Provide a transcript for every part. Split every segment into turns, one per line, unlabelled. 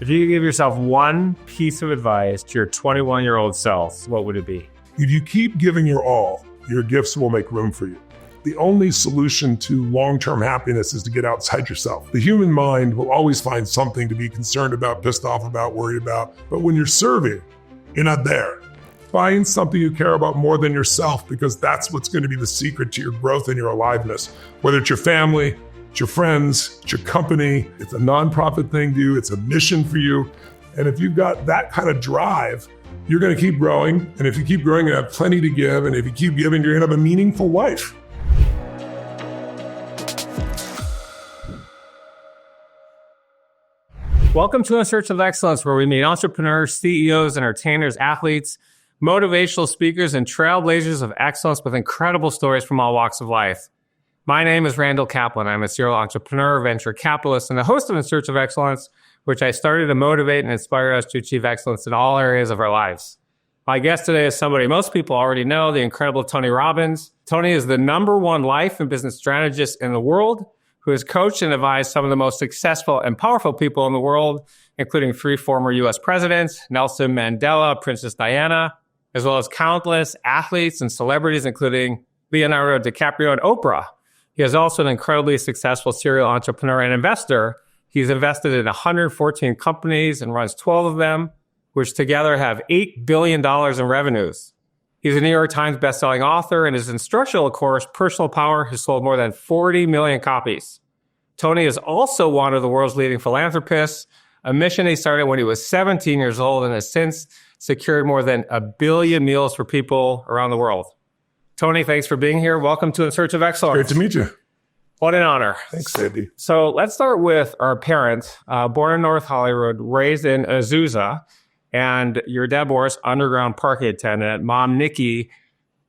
If you could give yourself one piece of advice to your 21-year-old self, what would it be?
If you keep giving your all, your gifts will make room for you. The only solution to long-term happiness is to get outside yourself. The human mind will always find something to be concerned about, pissed off about, worried about. But when you're serving, you're not there. Find something you care about more than yourself, because that's what's going to be the secret to your growth and your aliveness. Whether it's your family, it's your friends, it's your company, it's a nonprofit thing to you, it's a mission for you. And if you've got that kind of drive, you're going to keep growing. And if you keep growing, you have plenty to give. And if you keep giving, you're going to have a meaningful life.
Welcome to In Search of Excellence, where we meet entrepreneurs, CEOs, entertainers, athletes, motivational speakers, and trailblazers of excellence with incredible stories from all walks of life. My name is Randall Kaplan. I'm a serial entrepreneur, venture capitalist, and the host of In Search of Excellence, which I started to motivate and inspire us to achieve excellence in all areas of our lives. My guest today is somebody most people already know, the incredible Tony Robbins. Tony is the #1 life and business strategist in the world, who has coached and advised some of the most successful and powerful people in the world, including 3 former U.S. presidents, Nelson Mandela, Princess Diana, as well as countless athletes and celebrities, including Leonardo, DiCaprio, and Oprah. He is also an incredibly successful serial entrepreneur and investor. He's invested in 114 companies and runs 12 of them, which together have $8 billion in revenues. He's a New York Times bestselling author, and his instructional course, Personal Power, has sold more than 40 million copies. Tony is also one of the world's leading philanthropists, a mission he started when he was 17 years old and has since secured more than 1 billion meals for people around the world. Tony, thanks for being here. Welcome to In Search of Excellence.
Great to meet you.
What an honor.
Thanks, Andy.
So let's start with our parents, born in North Hollywood, raised in Azusa, and your dad, Boris, underground parking attendant. Mom, Nikki,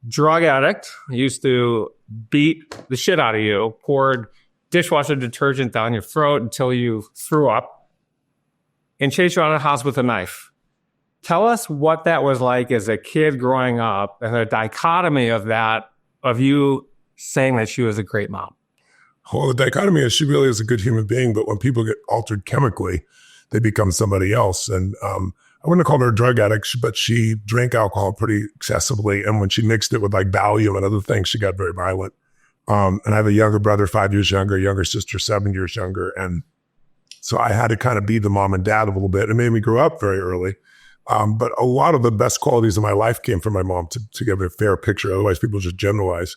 drug addict, used to beat the shit out of you, poured dishwasher detergent down your throat until you threw up, and chased you out of the house with a knife. Tell us what that was like as a kid growing up, and the dichotomy of that, of you saying that she was a great mom.
Well, the dichotomy is she really is a good human being, but when people get altered chemically, they become somebody else. And I wouldn't have called her a drug addict, but she drank alcohol pretty excessively. And when she mixed it with like Valium and other things, she got very violent. And I have a younger brother, 5 years younger, younger sister, 7 years younger. And so I had to kind of be the mom and dad a little bit. It made me grow up very early. But a lot of the best qualities of my life came from my mom, to give a fair picture. Otherwise, people just generalize.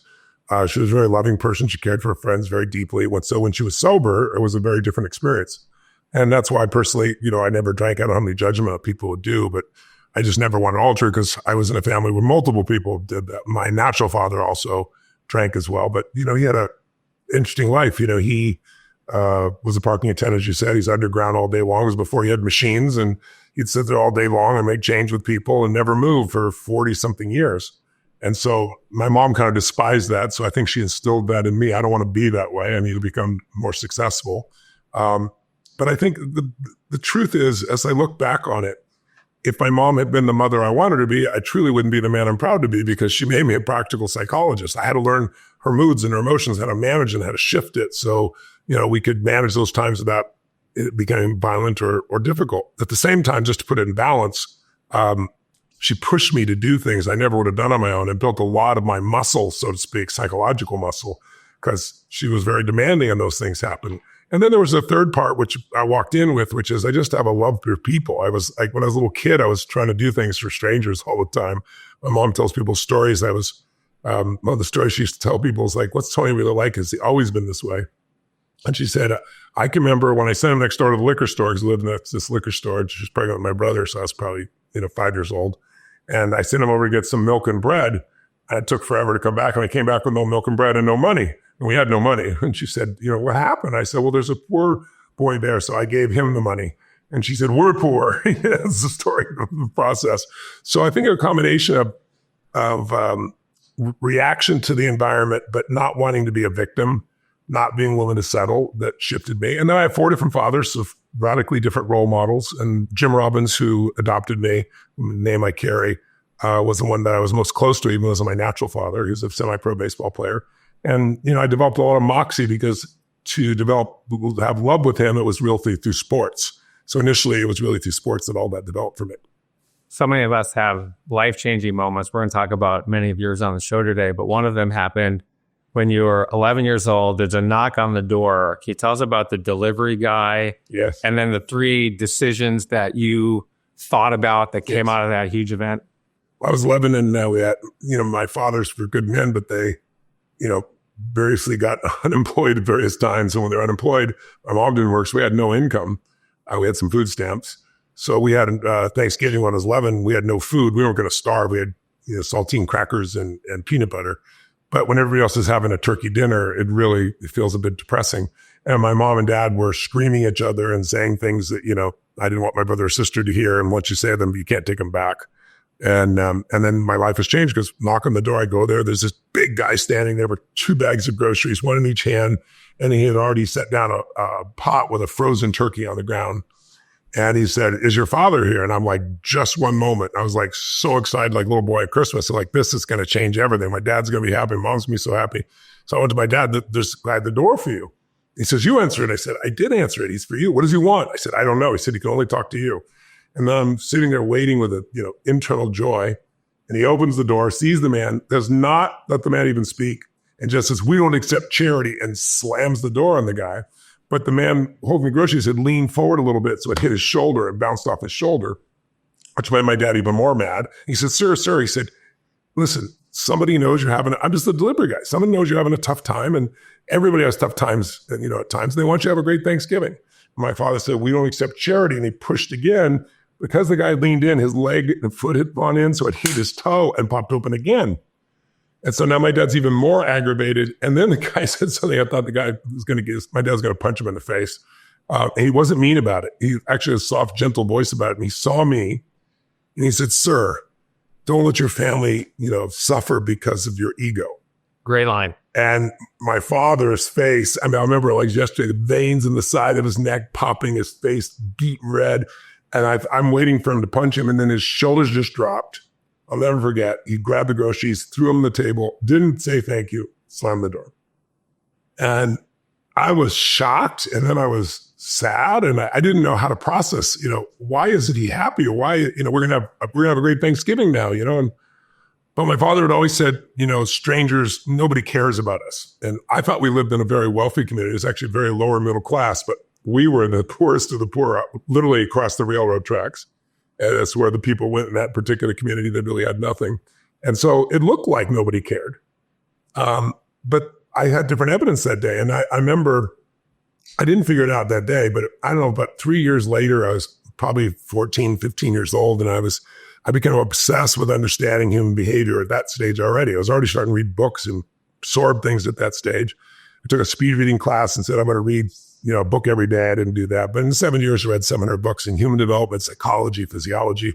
She was a very loving person. She cared for her friends very deeply. So when she was sober, it was a very different experience. And that's why personally, I never drank. I don't have any judgment of people would do, but I just never wanted to alter because I was in a family where multiple people did that. My natural father also drank as well, but he had an interesting life. He was a parking attendant, as you said. He's underground all day long. It was before he had machines, and he'd sit there all day long and make change with people and never move for 40-something years. And so my mom kind of despised that. So I think she instilled that in me. I don't want to be that way. I need to become more successful. But I think the truth is, as I look back on it, if my mom had been the mother I wanted her to be, I truly wouldn't be the man I'm proud to be, because she made me a practical psychologist. I had to learn her moods and her emotions, how to manage and how to shift it. So, we could manage those times without it becoming violent or difficult. At the same time, just to put it in balance, she pushed me to do things I never would have done on my own, and built a lot of my muscle, so to speak, psychological muscle, because she was very demanding on those things happen. And then there was a third part, which I walked in with, which is I just have a love for people. I was like, when I was a little kid, I was trying to do things for strangers all the time. My mom tells people stories. One of the stories she used to tell people is like, what's Tony really like? Has he always been this way? And she said, I can remember when I sent him next door to the liquor store, because I lived next to this liquor store. She was pregnant with my brother, so I was probably 5 years old. And I sent him over to get some milk and bread. And it took forever to come back. And I came back with no milk and bread and no money. And we had no money. And she said, what happened? I said, well, there's a poor boy there. So I gave him the money. And she said, we're poor. That's the story of the process. So I think a combination of reaction to the environment, but not wanting to be a victim, not being willing to settle, that shifted me. And then I have 4 different fathers, so radically different role models. And Jim Robbins, who adopted me, name I carry, was the one that I was most close to, even though he was my natural father. He was a semi-pro baseball player. And, I developed a lot of moxie, because to have love with him, it was real through sports. So initially, it was really through sports that all that developed for me.
So many of us have life-changing moments. We're going to talk about many of yours on the show today, but one of them happened when you were 11 years old. There's a knock on the door. Can you tell us about the delivery guy?
Yes.
And then the 3 decisions that you thought about that came out of that huge event?
I was 11 and we had, my fathers were good men, but they, variously got unemployed at various times. And when they're unemployed, my mom didn't work, so we had no income. We had some food stamps. So we had Thanksgiving when I was 11, we had no food. We weren't going to starve. We had saltine crackers and peanut butter. But when everybody else is having a turkey dinner, it feels a bit depressing. And my mom and dad were screaming at each other and saying things that, I didn't want my brother or sister to hear. And once you say them, you can't take them back. And then my life has changed because knock on the door, I go there. There's this big guy standing there with 2 bags of groceries, one in each hand. And he had already set down a pot with a frozen turkey on the ground. And he said, "Is your father here?" And I'm like, just one moment. I was like so excited, like little boy at Christmas. So like, this is going to change everything. My dad's going to be happy. Mom's going to be so happy. So I went to my dad, "There's a guy at the door for you." He says, "You answer it." I said, "I did answer it. He's for you. What does he want?" I said, "I don't know." He said, "He can only talk to you." And then I'm sitting there waiting with internal joy. And he opens the door, sees the man, does not let the man even speak, and just says, "We don't accept charity," and slams the door on the guy. But the man holding the groceries had leaned forward a little bit, so it hit his shoulder and bounced off his shoulder, which made my dad even more mad. He said, sir, he said, "Listen, somebody knows you're I'm just the delivery guy. Somebody knows you're having a tough time, and everybody has tough times, and, at times they want you to have a great Thanksgiving." My father said, "We don't accept charity," and he pushed again. Because the guy leaned in, his leg and foot had gone in, so it hit his toe and popped open again. And so now my dad's even more aggravated. And then the guy said something I thought the guy was going to get, my dad was going to punch him in the face. And he wasn't mean about it. He actually had a soft, gentle voice about it. And he saw me and he said, "Sir, don't let your family, suffer because of your ego."
Great line.
And my father's face, I remember like yesterday, the veins in the side of his neck popping, his face beet red. And I'm waiting for him to punch him. And then his shoulders just dropped. I'll never forget. He grabbed the groceries, threw them on the table, didn't say thank you, slammed the door. And I was shocked. And then I was sad. And I didn't know how to process, why isn't he happy? Or why, we're going to have a great Thanksgiving now, But my father had always said, strangers, nobody cares about us. And I thought we lived in a very wealthy community. It was actually very lower middle class, but we were the poorest of the poor, literally across the railroad tracks. And that's where the people went in that particular community that really had nothing. And so it looked like nobody cared. But I had different evidence that day. And I remember, I didn't figure it out that day, but I don't know, about 3 years later, I was probably 14, 15 years old. And I became obsessed with understanding human behavior at that stage already. I was already starting to read books and absorb things at that stage. I took a speed reading class and said, I'm going to read a book every day. I didn't do that. But in 7 years, I read 700 books in human development, psychology, physiology.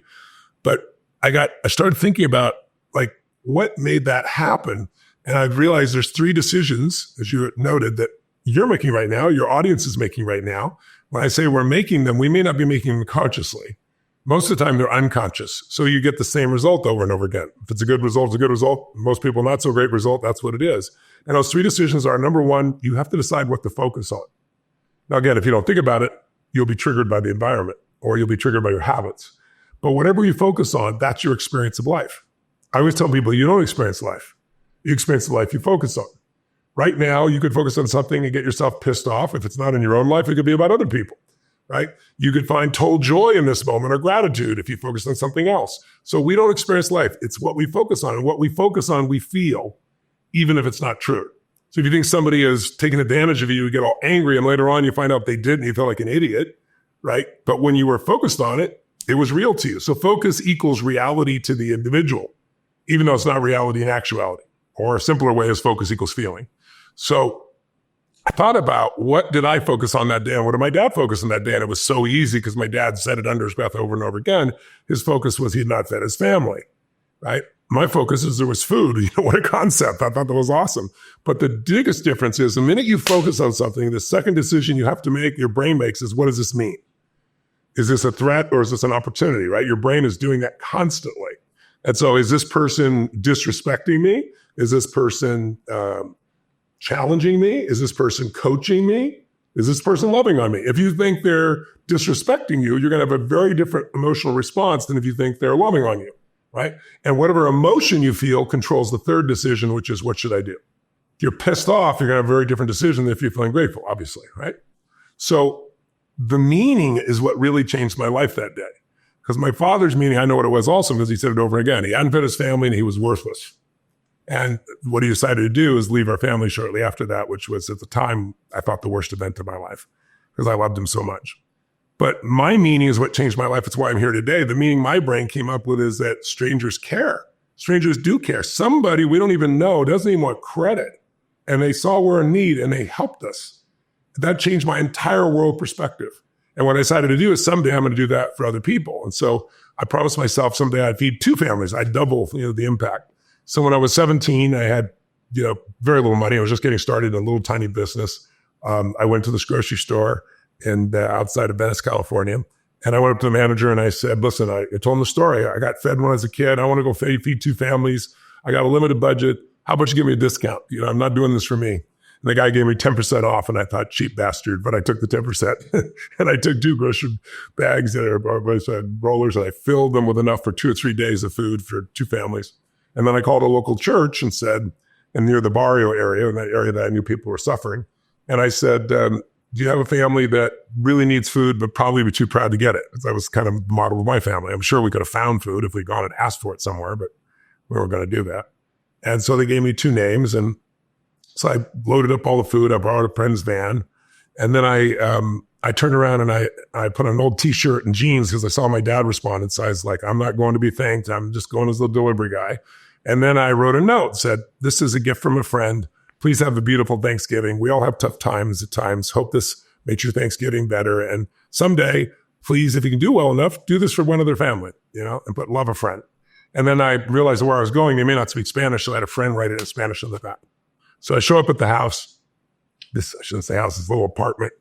But I started thinking about like what made that happen. And I've realized there's 3 decisions, as you noted, that you're making right now, your audience is making right now. When I say we're making them, we may not be making them consciously. Most of the time, they're unconscious. So you get the same result over and over again. If it's a good result, it's a good result. Most people, not so great result, that's what it is. And those 3 decisions are, number 1, you have to decide what to focus on. Now, again, if you don't think about it, you'll be triggered by the environment or you'll be triggered by your habits. But whatever you focus on, that's your experience of life. I always tell people, you don't experience life. You experience the life you focus on. Right now, you could focus on something and get yourself pissed off. If it's not in your own life, it could be about other people, right? You could find total joy in this moment or gratitude if you focus on something else. So we don't experience life. It's what we focus on. And what we focus on, we feel, even if it's not true. So if you think somebody is taking advantage of you, you get all angry, and later on you find out they didn't, you feel like an idiot, right? But when you were focused on it, it was real to you. So focus equals reality to the individual, even though it's not reality in actuality. Or a simpler way is focus equals feeling. So I thought about what did I focus on that day and what did my dad focus on that day? And it was so easy because my dad said it under his breath over and over again. His focus was he had not fed his family, right? My focus is there was food. What a concept. I thought that was awesome. But the biggest difference is the minute you focus on something, the second decision you have to make, your brain makes is, what does this mean? Is this a threat or is this an opportunity, right? Your brain is doing that constantly. And so is this person disrespecting me? Is this person challenging me? Is this person coaching me? Is this person loving on me? If you think they're disrespecting you, you're going to have a very different emotional response than if you think they're loving on you, right? And whatever emotion you feel controls the third decision, which is, what should I do? If you're pissed off, you're going to have a very different decision than if you're feeling grateful, obviously, right? So the meaning is what really changed my life that day. Because my father's meaning, I know what it was also because he said it over again. He hadn't fed his family and he was worthless. And what he decided to do is leave our family shortly after that, which was at the time, I thought the worst event of my life because I loved him so much. But my meaning is what changed my life. It's why I'm here today. The meaning my brain came up with is that strangers care. Strangers do care. Somebody we don't even know doesn't even want credit. And they saw we're in need and they helped us. That changed my entire world perspective. And what I decided to do is someday I'm going to do that for other people. And so I promised myself someday I'd feed 2 families. I'd double, the impact. So when I was 17, I had, very little money. I was just getting started in a little tiny business. I went to this grocery store outside of Venice, California. And I went up to the manager and I said, listen, I told him the story. I got fed when I was a kid. I want to go feed 2 families. I got a limited budget. How about you give me a discount? I'm not doing this for me. And the guy gave me 10% off and I thought, cheap bastard, but I took the 10% and I took 2 grocery bags or rollers and I filled them with enough for 2 or 3 days of food for 2 families. And then I called a local church and said, and near the barrio area, in that area that I knew people were suffering. And I said, do you have a family that really needs food, but probably be too proud to get it? That was kind of the model of my family. I'm sure we could have found food if we'd gone and asked for it somewhere, but we weren't going to do that. And so they gave me 2 names. And so I loaded up all the food. I borrowed a friend's van. And then I turned around and I put on an old t-shirt and jeans because I saw my dad responded. So I was like, I'm not going to be thanked. I'm just going as the delivery guy. And then I wrote a note, said, this is a gift from a friend. Please have a beautiful Thanksgiving. We all have tough times at times. Hope this makes your Thanksgiving better. And someday, please, if you can do well enough, do this for one other family, and put love a friend. And then I realized where I was going, they may not speak Spanish. So I had a friend write it in Spanish on the back. So I show up at the house, I shouldn't say house, this little apartment.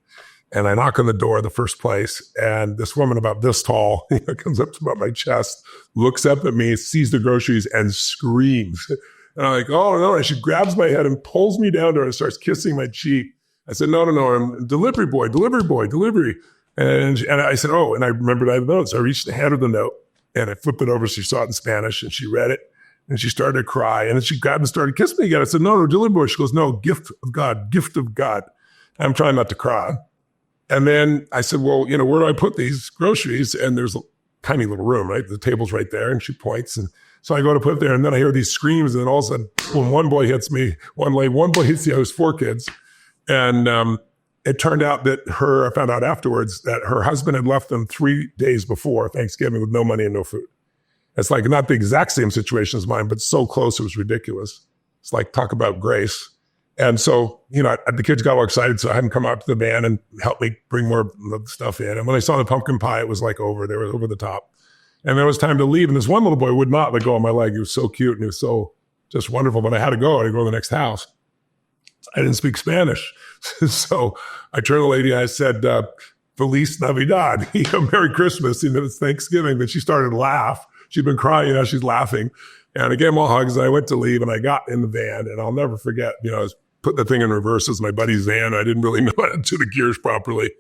And I knock on the door, the first place, and this woman about this tall comes up to about my chest, looks up at me, sees the groceries, and screams. And I'm like, oh, no. And she grabs my head and pulls me down to her and starts kissing my cheek. I said, no, I'm delivery boy. And I said, oh, and I remembered I had the note. So I reached the hand of the note, and I flipped it over. She saw it in Spanish, and she read it, and she started to cry. And then she grabbed and started kissing me again. I said, no, delivery boy. She goes, no, gift of God, gift of God. I'm trying not to cry. And then I said, well, where do I put these groceries? And there's a tiny little room, right? The table's right there. And she points. And so I go to put it there. And then I hear these screams. And then all of a sudden, when one boy hits me, one boy hits the other, 4 kids. And it turned out that I found out afterwards that her husband had left them 3 days before Thanksgiving with no money and no food. It's like not the exact same situation as mine, but so close it was ridiculous. It's like, talk about grace. And so, the kids got all excited. So I had them come out to the van and help me bring more stuff in. And when I saw the pumpkin pie, it was like they were over the top. And there was time to leave. And this one little boy would not let go of my leg. He was so cute and he was so just wonderful. But I had to go. I had to go to the next house. I didn't speak Spanish. So I turned to the lady and I said, Feliz Navidad, Merry Christmas. It's Thanksgiving. Then she started to laugh. She'd been crying. Now she's laughing. And I gave them all hugs and I went to leave and I got in the van and I'll never forget, I was putting the thing in reverse as my buddy's van. I didn't really know how to do the gears properly.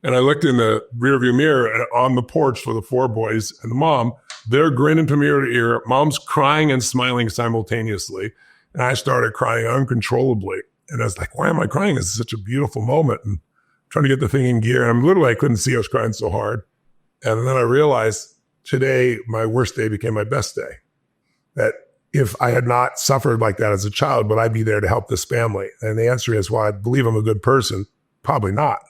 And I looked in the rearview mirror and on the porch for the 4 boys and the mom, they're grinning from ear to ear. Mom's crying and smiling simultaneously. And I started crying uncontrollably. And I was like, why am I crying? This is such a beautiful moment. And trying to get the thing in gear. And I couldn't see I was crying so hard. And then I realized today, my worst day became my best day. That if I had not suffered like that as a child, would I be there to help this family? And the answer is, well, I believe I'm a good person. Probably not.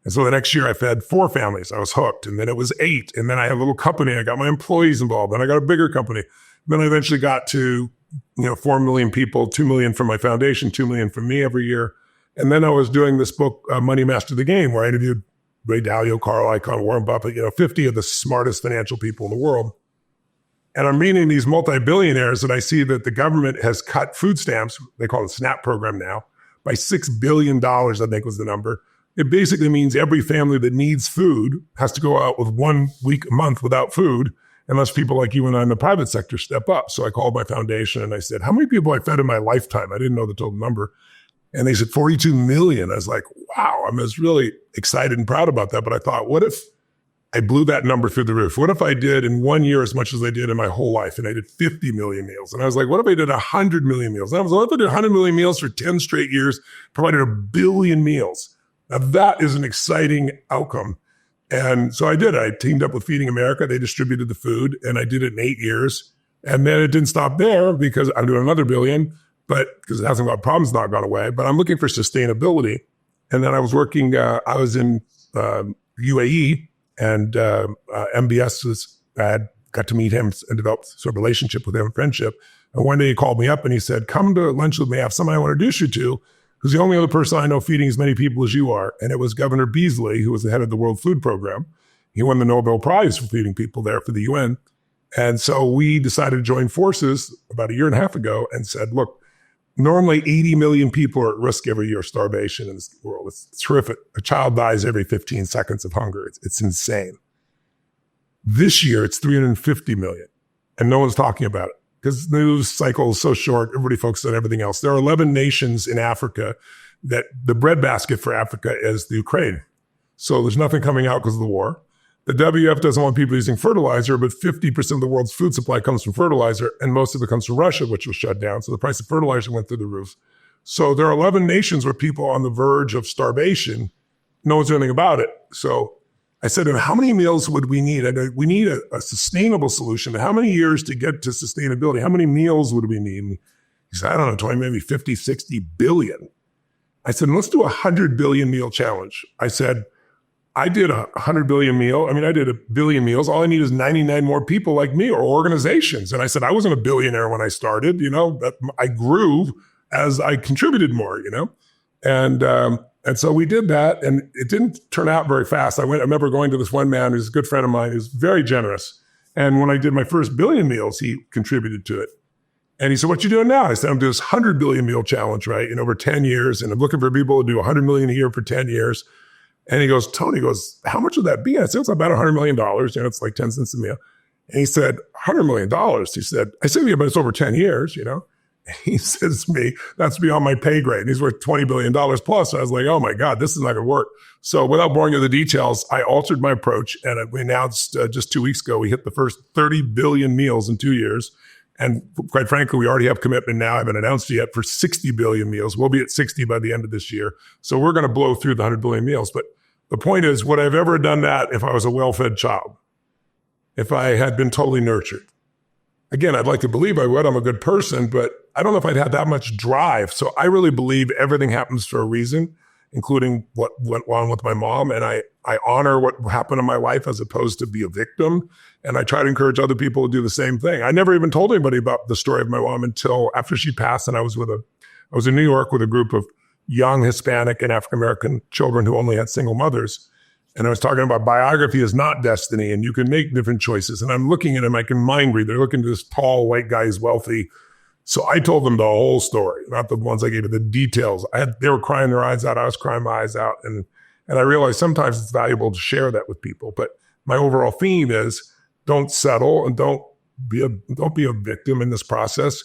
And so the next year I fed 4 families. I was hooked. And then it was 8. And then I had a little company. I got my employees involved. Then I got a bigger company. Then I eventually got to, 4 million people, 2 million from my foundation, 2 million from me every year. And then I was doing this book, Money Master the Game, where I interviewed Ray Dalio, Carl Icahn, Warren Buffett, 50 of the smartest financial people in the world. And I'm reading these multi-billionaires and I see that the government has cut food stamps, they call it SNAP program now, by $6 billion, I think was the number. It basically means every family that needs food has to go out with 1 week a month without food unless people like you and I in the private sector step up. So I called my foundation and I said, how many people I fed in my lifetime? I didn't know the total number. And they said 42 million. I was like, wow, I was really excited and proud about that. But I thought, what if I blew that number through the roof? What if I did in 1 year as much as I did in my whole life? And I did 50 million meals. And I was like, what if I did 100 million meals? And I was like, what if I did 100 million meals for 10 straight years, provided 1 billion meals? Now that is an exciting outcome. And so I did. I teamed up with Feeding America. They distributed the food, and I did it in 8 years. And then it didn't stop there because I'm doing another billion, but because it hasn't got problems not gone away. But I'm looking for sustainability. And then I was working, I was in UAE, and MBS I got to meet him and developed sort of relationship with him, friendship. And one day he called me up and he said, come to lunch with me. I have someone I want to introduce you to, who's the only other person I know feeding as many people as you are. And it was Governor Beasley, who was the head of the World Food Program. He won the Nobel Prize for feeding people there for the UN. And so we decided to join forces about 1.5 years ago and said, look, normally 80 million people are at risk every year of starvation in this world. It's terrific. A child dies every 15 seconds of hunger. It's insane. This year, it's 350 million, and no one's talking about it because the news cycle is so short. Everybody focuses on everything else. There are 11 nations in Africa that the breadbasket for Africa is the Ukraine. So there's nothing coming out because of the war. The WF doesn't want people using fertilizer, but 50% of the world's food supply comes from fertilizer, and most of it comes from Russia, which was shut down. So the price of fertilizer went through the roof. So there are 11 nations where people are on the verge of starvation. No one's doing anything about it. So I said to him, how many meals would we need? We need a sustainable solution. How many years to get to sustainability? How many meals would we need? And he said, I don't know, 20, maybe 50, 60 billion. I said, let's do 100 billion meal challenge. I said, I did 100 billion meal. I mean, I did 1 billion meals. All I need is 99 more people like me or organizations. And I said, I wasn't a billionaire when I started, I grew as I contributed more, And so we did that, and it didn't turn out very fast. I remember going to this one man who's a good friend of mine who's very generous. And when I did my first 1 billion meals, he contributed to it. And he said, what you doing now? I said, I'm doing this 100 billion meal challenge, right? Over 10 years. And I'm looking for people to do 100 million a year for 10 years. And he goes, Tony goes, how much would that be? I said, it's about $100 million. It's like 10 cents a meal. And he said, $100 million. He said, I said, yeah, but it's over 10 years, And he says to me, that's beyond my pay grade. And he's worth $20 billion plus. So I was like, oh my God, this is not going to work. So without boring you with the details, I altered my approach. And we announced just 2 weeks ago, we hit the first 30 billion meals in 2 years. And quite frankly, we already have commitment now. I haven't announced it yet for 60 billion meals. We'll be at 60 by the end of this year. So we're going to blow through the 100 billion meals. But the point is, would I have ever done that if I was a well-fed child? If I had been totally nurtured? Again, I'd like to believe I would. I'm a good person, but I don't know if I'd have that much drive. So I really believe everything happens for a reason, including what went on with my mom. And I honor what happened in my life as opposed to be a victim. And I try to encourage other people to do the same thing. I never even told anybody about the story of my mom until after she passed. And I was in New York with a group of young Hispanic and African-American children who only had single mothers. And I was talking about biography is not destiny, and you can make different choices. And I'm looking at them, I can mind read. They're looking at this tall white guy who's wealthy. So I told them the whole story, not the ones I gave you, the details. They were crying their eyes out. I was crying my eyes out. And I realized sometimes it's valuable to share that with people. But my overall theme is don't settle and don't be a victim in this process.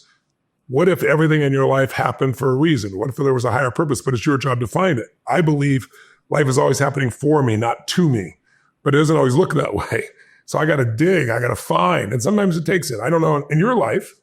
What if everything in your life happened for a reason? What if there was a higher purpose, but it's your job to find it? I believe life is always happening for me, not to me, but it doesn't always look that way. So I got to dig, I got to find, and sometimes it takes it. I don't know, in your life,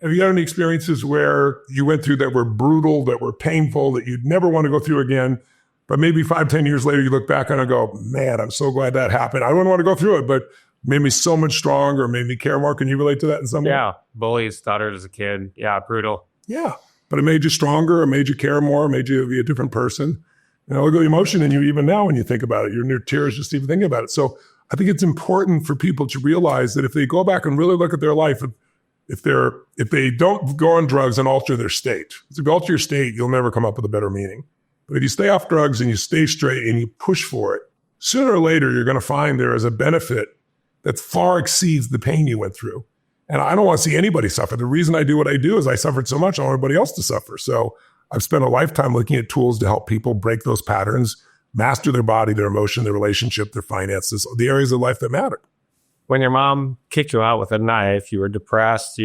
have you had any experiences where you went through that were brutal, that were painful, that you'd never want to go through again, but maybe 5-10 years later, you look back on it and go, man, I'm so glad that happened. I wouldn't want to go through it, but made me so much stronger, made me care more. Can you relate to that in some way?
Yeah, bullies, stuttered as a kid. Yeah, brutal.
Yeah, but it made you stronger, it made you care more, it made you be a different person. Look at the emotion in you even now when you think about it. You're near tears just even thinking about it. So I think it's important for people to realize that if they go back and really look at their life, if they don't go on drugs and alter their state, if you alter your state, you'll never come up with a better meaning. But if you stay off drugs and you stay straight and you push for it, sooner or later, you're going to find there is a benefit that far exceeds the pain you went through. And I don't want to see anybody suffer. The reason I do what I do is I suffered so much, I don't want everybody else to suffer. So I've spent a lifetime looking at tools to help people break those patterns, master their body, their emotion, their relationship, their finances, the areas of life that matter.
When your mom kicked you out with a knife, you were depressed.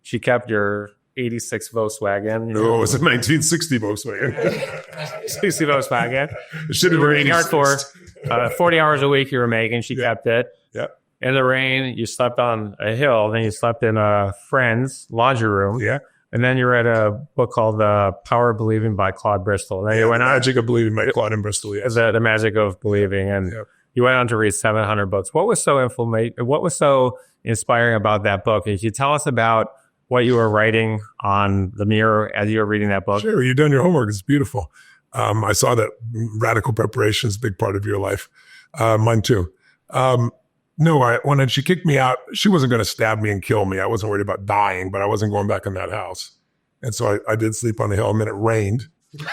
She kept your 86 Volkswagen.
No, it was a 1960 Volkswagen.
60 Volkswagen.
It should have
You were
been
working hard
86.
for 40 hours a week you were making. She kept it.
Yeah.
In the rain, you slept on a hill. Then you slept in a friend's laundry room.
Yeah.
And then you read a book called The Power of Believing by Claude Bristol. Then you went
The
on
Magic of Believing by Claude and Bristol, yes.
the Magic of Believing. And you went on to read 700 books. What was so inspiring about that book? And can you tell us about what you were writing on the mirror as you were reading that book?
Sure, you've done your homework. It's beautiful. I saw that radical preparation is a big part of your life. Mine too. When she kicked me out, she wasn't going to stab me and kill me. I wasn't worried about dying, but I wasn't going back in that house. And so I did sleep on the hill, and then it rained.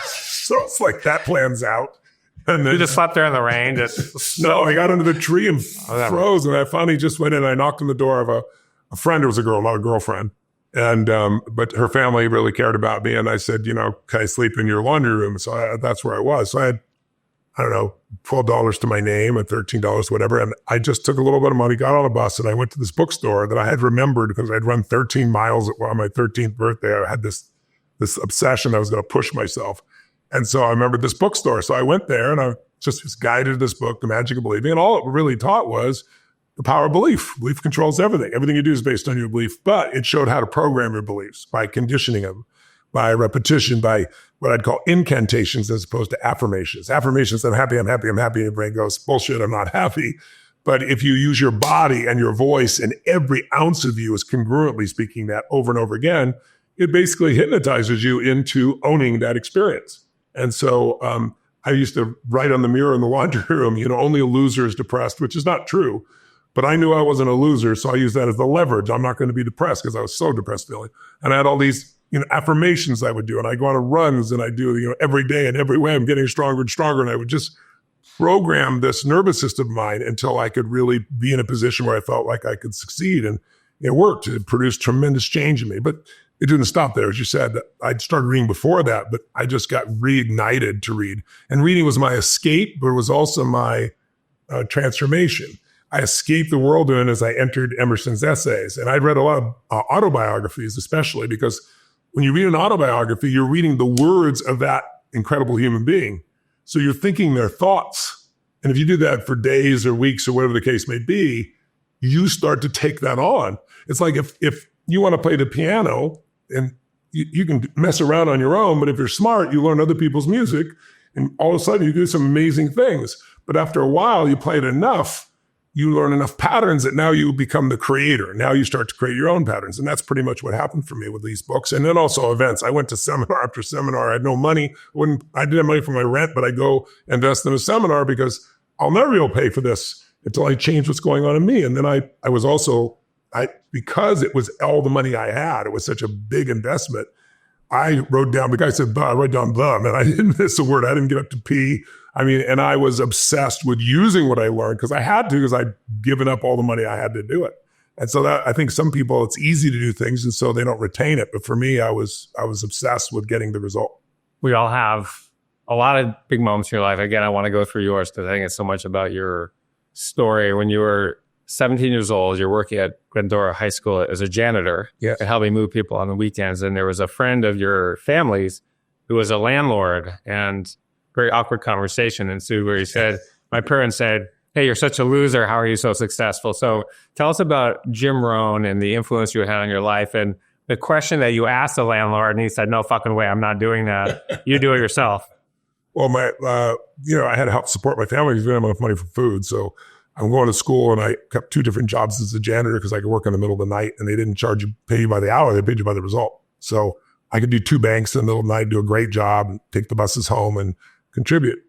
So it's like that plan's out. And then,
You just slept there in the rain?
No, I got under the tree and froze. And I finally just went in and I knocked on the door of a friend. It was a girl, not a girlfriend. And, but her family really cared about me. And I said, can I sleep in your laundry room? So that's where I was. So I had, I don't know, $12 to my name and $13, whatever. And I just took a little bit of money, got on a bus, and I went to this bookstore that I had remembered because I'd run 13 miles on my 13th birthday. I had this obsession. I was going to push myself. And so I remembered this bookstore. So I went there and I just was guided to this book, The Magic of Believing. And all it really taught was the power of belief. Belief controls everything. Everything you do is based on your belief, but it showed how to program your beliefs by conditioning them, by repetition, by what I'd call incantations as opposed to affirmations. Affirmations, I'm happy, I'm happy, I'm happy. And your brain goes, bullshit, I'm not happy. But if you use your body and your voice and every ounce of you is congruently speaking that over and over again, it basically hypnotizes you into owning that experience. And so I used to write on the mirror in the laundry room, only a loser is depressed, which is not true. But I knew I wasn't a loser, so I used that as the leverage. I'm not going to be depressed because I was so depressed feeling. And I had all these affirmations I would do, and I go on runs, and I do every day and every way I'm getting stronger and stronger, and I would just program this nervous system of mine until I could really be in a position where I felt like I could succeed. And it worked. It produced tremendous change in me. But it didn't stop there. As you said, I'd started reading before that, but I just got reignited to read. And reading was my escape, but it was also my transformation. I escaped the whirlwind as I entered Emerson's essays. And I'd read a lot of autobiographies, especially because when you read an autobiography, you're reading the words of that incredible human being. So you're thinking their thoughts. And if you do that for days or weeks or whatever the case may be, you start to take that on. It's like if you want to play the piano, and you can mess around on your own, but if you're smart, you learn other people's music, and all of a sudden you do some amazing things. But after a while, you play it enough, you learn enough patterns that now you become the creator. Now you start to create your own patterns. And that's pretty much what happened for me with these books. And then also events. I went to seminar after seminar. I had no money. I didn't have money for my rent, but I go invest in a seminar because I'll never be able to pay for this until I change what's going on in me. And then I was also, because it was all the money I had, it was such a big investment. I wrote down, the guy said, I wrote down them, and I didn't miss a word. I didn't get up to pee. And I was obsessed with using what I learned because I had to, because I'd given up all the money I had to do it. And so that, I think some people, it's easy to do things and so they don't retain it. But for me, I was obsessed with getting the result.
We all have a lot of big moments in your life. Again, I want to go through yours because I think it's so much about your story. When you were 17 years old, you're working at Glendora High School as a janitor and helping move people on the weekends. And there was a friend of your family's who was a landlord, and very awkward conversation ensued where he said, my parents said, hey, you're such a loser. How are you so successful? So tell us about Jim Rohn and the influence you had on your life and the question that you asked the landlord, and he said, no fucking way, I'm not doing that. You do it yourself.
Well, I had to help support my family because we didn't have enough money for food. So I'm going to school, and I kept 2 different jobs as a janitor because I could work in the middle of the night, and they didn't pay you by the hour. They paid you by the result. So I could do 2 banks in the middle of the night, do a great job, and take the buses home and contribute.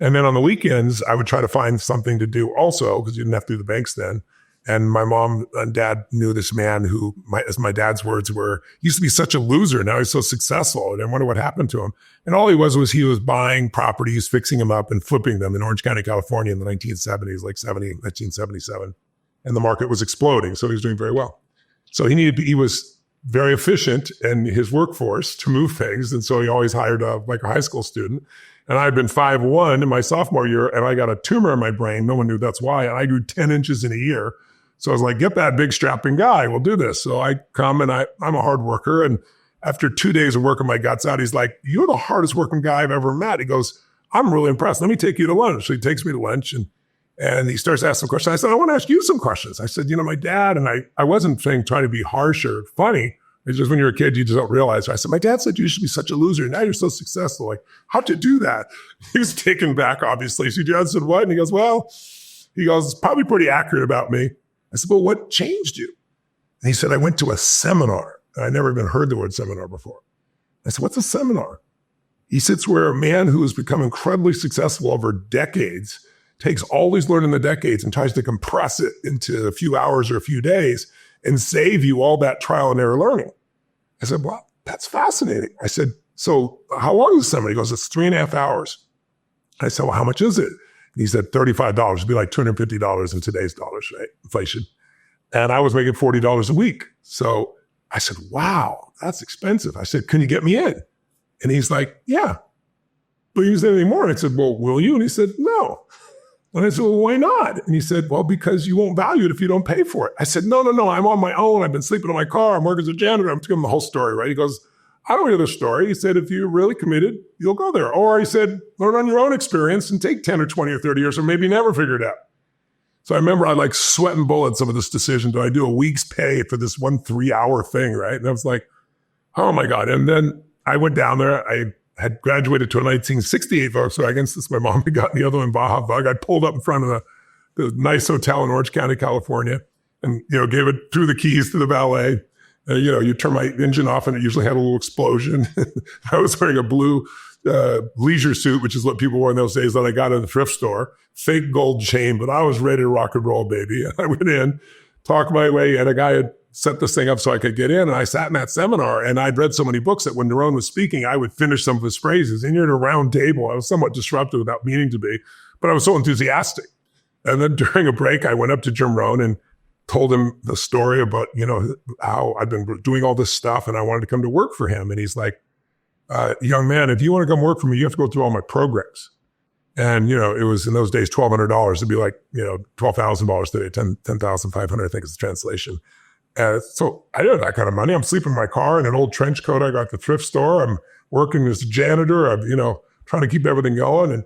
And then on the weekends, I would try to find something to do also because you didn't have to do the banks then. And my mom and dad knew this man who, as my dad's words were, used to be such a loser. Now he's so successful. And I wonder what happened to him. And all he was he was buying properties, fixing them up and flipping them in Orange County, California in the 1970s, 1977. And the market was exploding. So he was doing very well. So he was very efficient in his workforce to move things. And so he always hired a high school student. And I had been 5'1" in my sophomore year, and I got a tumor in my brain. No one knew that's why. And I grew 10 inches in a year. So I was like, get that big strapping guy. We'll do this. So I come, and I'm a hard worker. And after 2 days of working my guts out, he's like, you're the hardest working guy I've ever met. He goes, I'm really impressed. Let me take you to lunch. So he takes me to lunch and he starts asking questions. I said, I want to ask you some questions. I said, my dad, and I wasn't trying to be harsh or funny. It's just when you're a kid, you just don't realize. I said, my dad said you should be such a loser. Now you're so successful. Like, how'd you do that? He was taken back, obviously. So Dad said, what? And he goes, it's probably pretty accurate about me. I said, well, what changed you? And he said, I went to a seminar. And I never even heard the word seminar before. I said, what's a seminar? He said, it's where a man who has become incredibly successful over decades takes all he's learned in the decades and tries to compress it into a few hours or a few days and save you all that trial and error learning. I said, well, that's fascinating. I said, so how long is the seminar? He goes, it's 3.5 hours. I said, well, how much is it? And he said, $35. It'd be like $250 in today's dollars, right? Inflation. And I was making $40 a week. So I said, wow, that's expensive. I said, can you get me in? And he's like, yeah. But he said anything more. And I said, well, will you? And he said, no. And I said, well, why not? And he said, well, because you won't value it if you don't pay for it. I said, no, I'm on my own. I've been sleeping in my car. I'm working as a janitor. I'm giving him the whole story, right? He goes, I don't hear the story. He said, if you're really committed, you'll go there. Or he said, learn on your own experience and take 10 or 20 or 30 years or maybe never figure it out. So I remember I like sweating bullets over this decision. Do I do a week's pay for this 1 3-hour thing, right? And I was like, oh my God. And then I went down there. I had graduated to a 1968 Volkswagen since my mom had gotten the other one, Baja Bug. I pulled up in front of the nice hotel in Orange County, California, and gave it, threw the keys to the valet. You turn my engine off and it usually had a little explosion. I was wearing a blue leisure suit, which is what people wore in those days that I got in the thrift store, fake gold chain, but I was ready to rock and roll, baby. And I went in, talked my way, and a guy had set this thing up so I could get in. And I sat in that seminar and I'd read so many books that when Rohn was speaking, I would finish some of his phrases. And you're at a round table. I was somewhat disruptive without meaning to be, but I was so enthusiastic. And then during a break, I went up to Jim Rohn and told him the story about, how I've been doing all this stuff and I wanted to come to work for him. And he's like, young man, if you want to come work for me, you have to go through all my programs. And, it was in those days, $1,200. It'd be like, $12,000 today, $10,500, I think is the translation. So I didn't have that kind of money. I'm sleeping in my car in an old trench coat I got at the thrift store. I'm working as a janitor. I'm, trying to keep everything going. And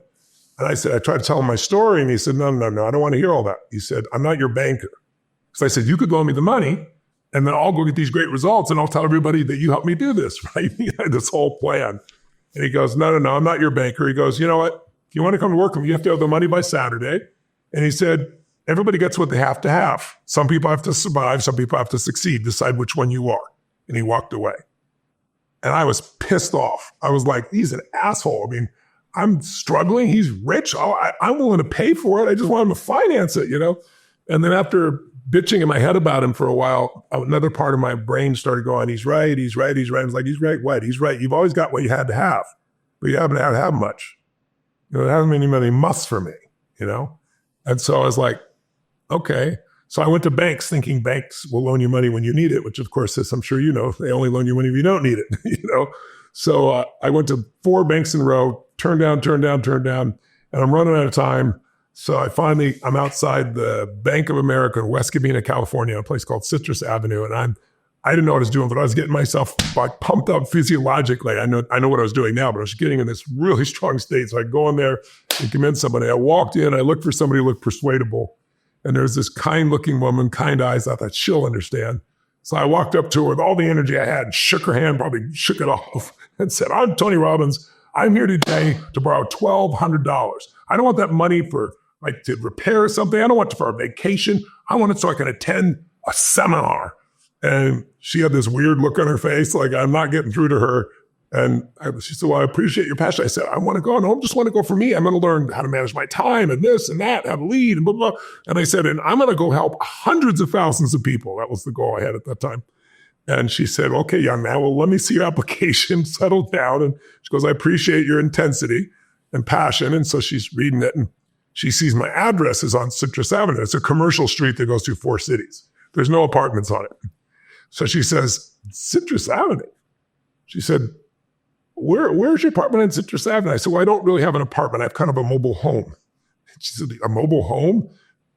I said, I tried to tell him my story. And he said, no, I don't want to hear all that. He said, I'm not your banker. So I said, you could loan me the money and then I'll go get these great results and I'll tell everybody that you helped me do this, right? He had this whole plan. And he goes, no, I'm not your banker. He goes, you know what? If you want to come to work with me, you have to have the money by Saturday. And he said, everybody gets what they have to have. Some people have to survive. Some people have to succeed. Decide which one you are. And he walked away. And I was pissed off. I was like, he's an asshole. I mean, I'm struggling. He's rich. I'm willing to pay for it. I just want him to finance it, And then after bitching in my head about him for a while, another part of my brain started going, he's right. I was like, he's right. What? He's right. You've always got what you had to have, but you haven't had to have much. There hasn't been many musts for me, And so I was like, okay. So I went to banks thinking banks will loan you money when you need it, which of course, as I'm sure they only loan you money if you don't need it, So I went to 4 banks in a row, turned down, and I'm running out of time. So I'm outside the Bank of America in West Covina, California, a place called Citrus Avenue. And I didn't know what I was doing, but I was getting myself like pumped up physiologically. I know what I was doing now, but I was getting in this really strong state. So I go in there and convince somebody. I walked in, I looked for somebody who looked persuadable. And there's this kind looking woman, kind eyes. I thought she'll understand. So I walked up to her with all the energy I had, shook her hand, probably shook it off and said, I'm Tony Robbins. I'm here today to borrow $1,200. I don't want that money for to repair something. I don't want it for a vacation. I want it so I can attend a seminar. And she had this weird look on her face, like I'm not getting through to her. And she said, well, I appreciate your passion. I said, I want to go. No, I just want to go for me. I'm going to learn how to manage my time and this and that, how to lead and blah, blah. And I said, and I'm going to go help hundreds of thousands of people. That was the goal I had at that time. And she said, okay, young man, well, let me see your application, settle down. And she goes, I appreciate your intensity and passion. And so she's reading it and she sees my address is on Citrus Avenue. It's a commercial street that goes through 4 cities. There's no apartments on it. So she says, Citrus Avenue. She said, where's your apartment on Citrus Avenue? I said, well, I don't really have an apartment. I have kind of a mobile home. She said, a mobile home?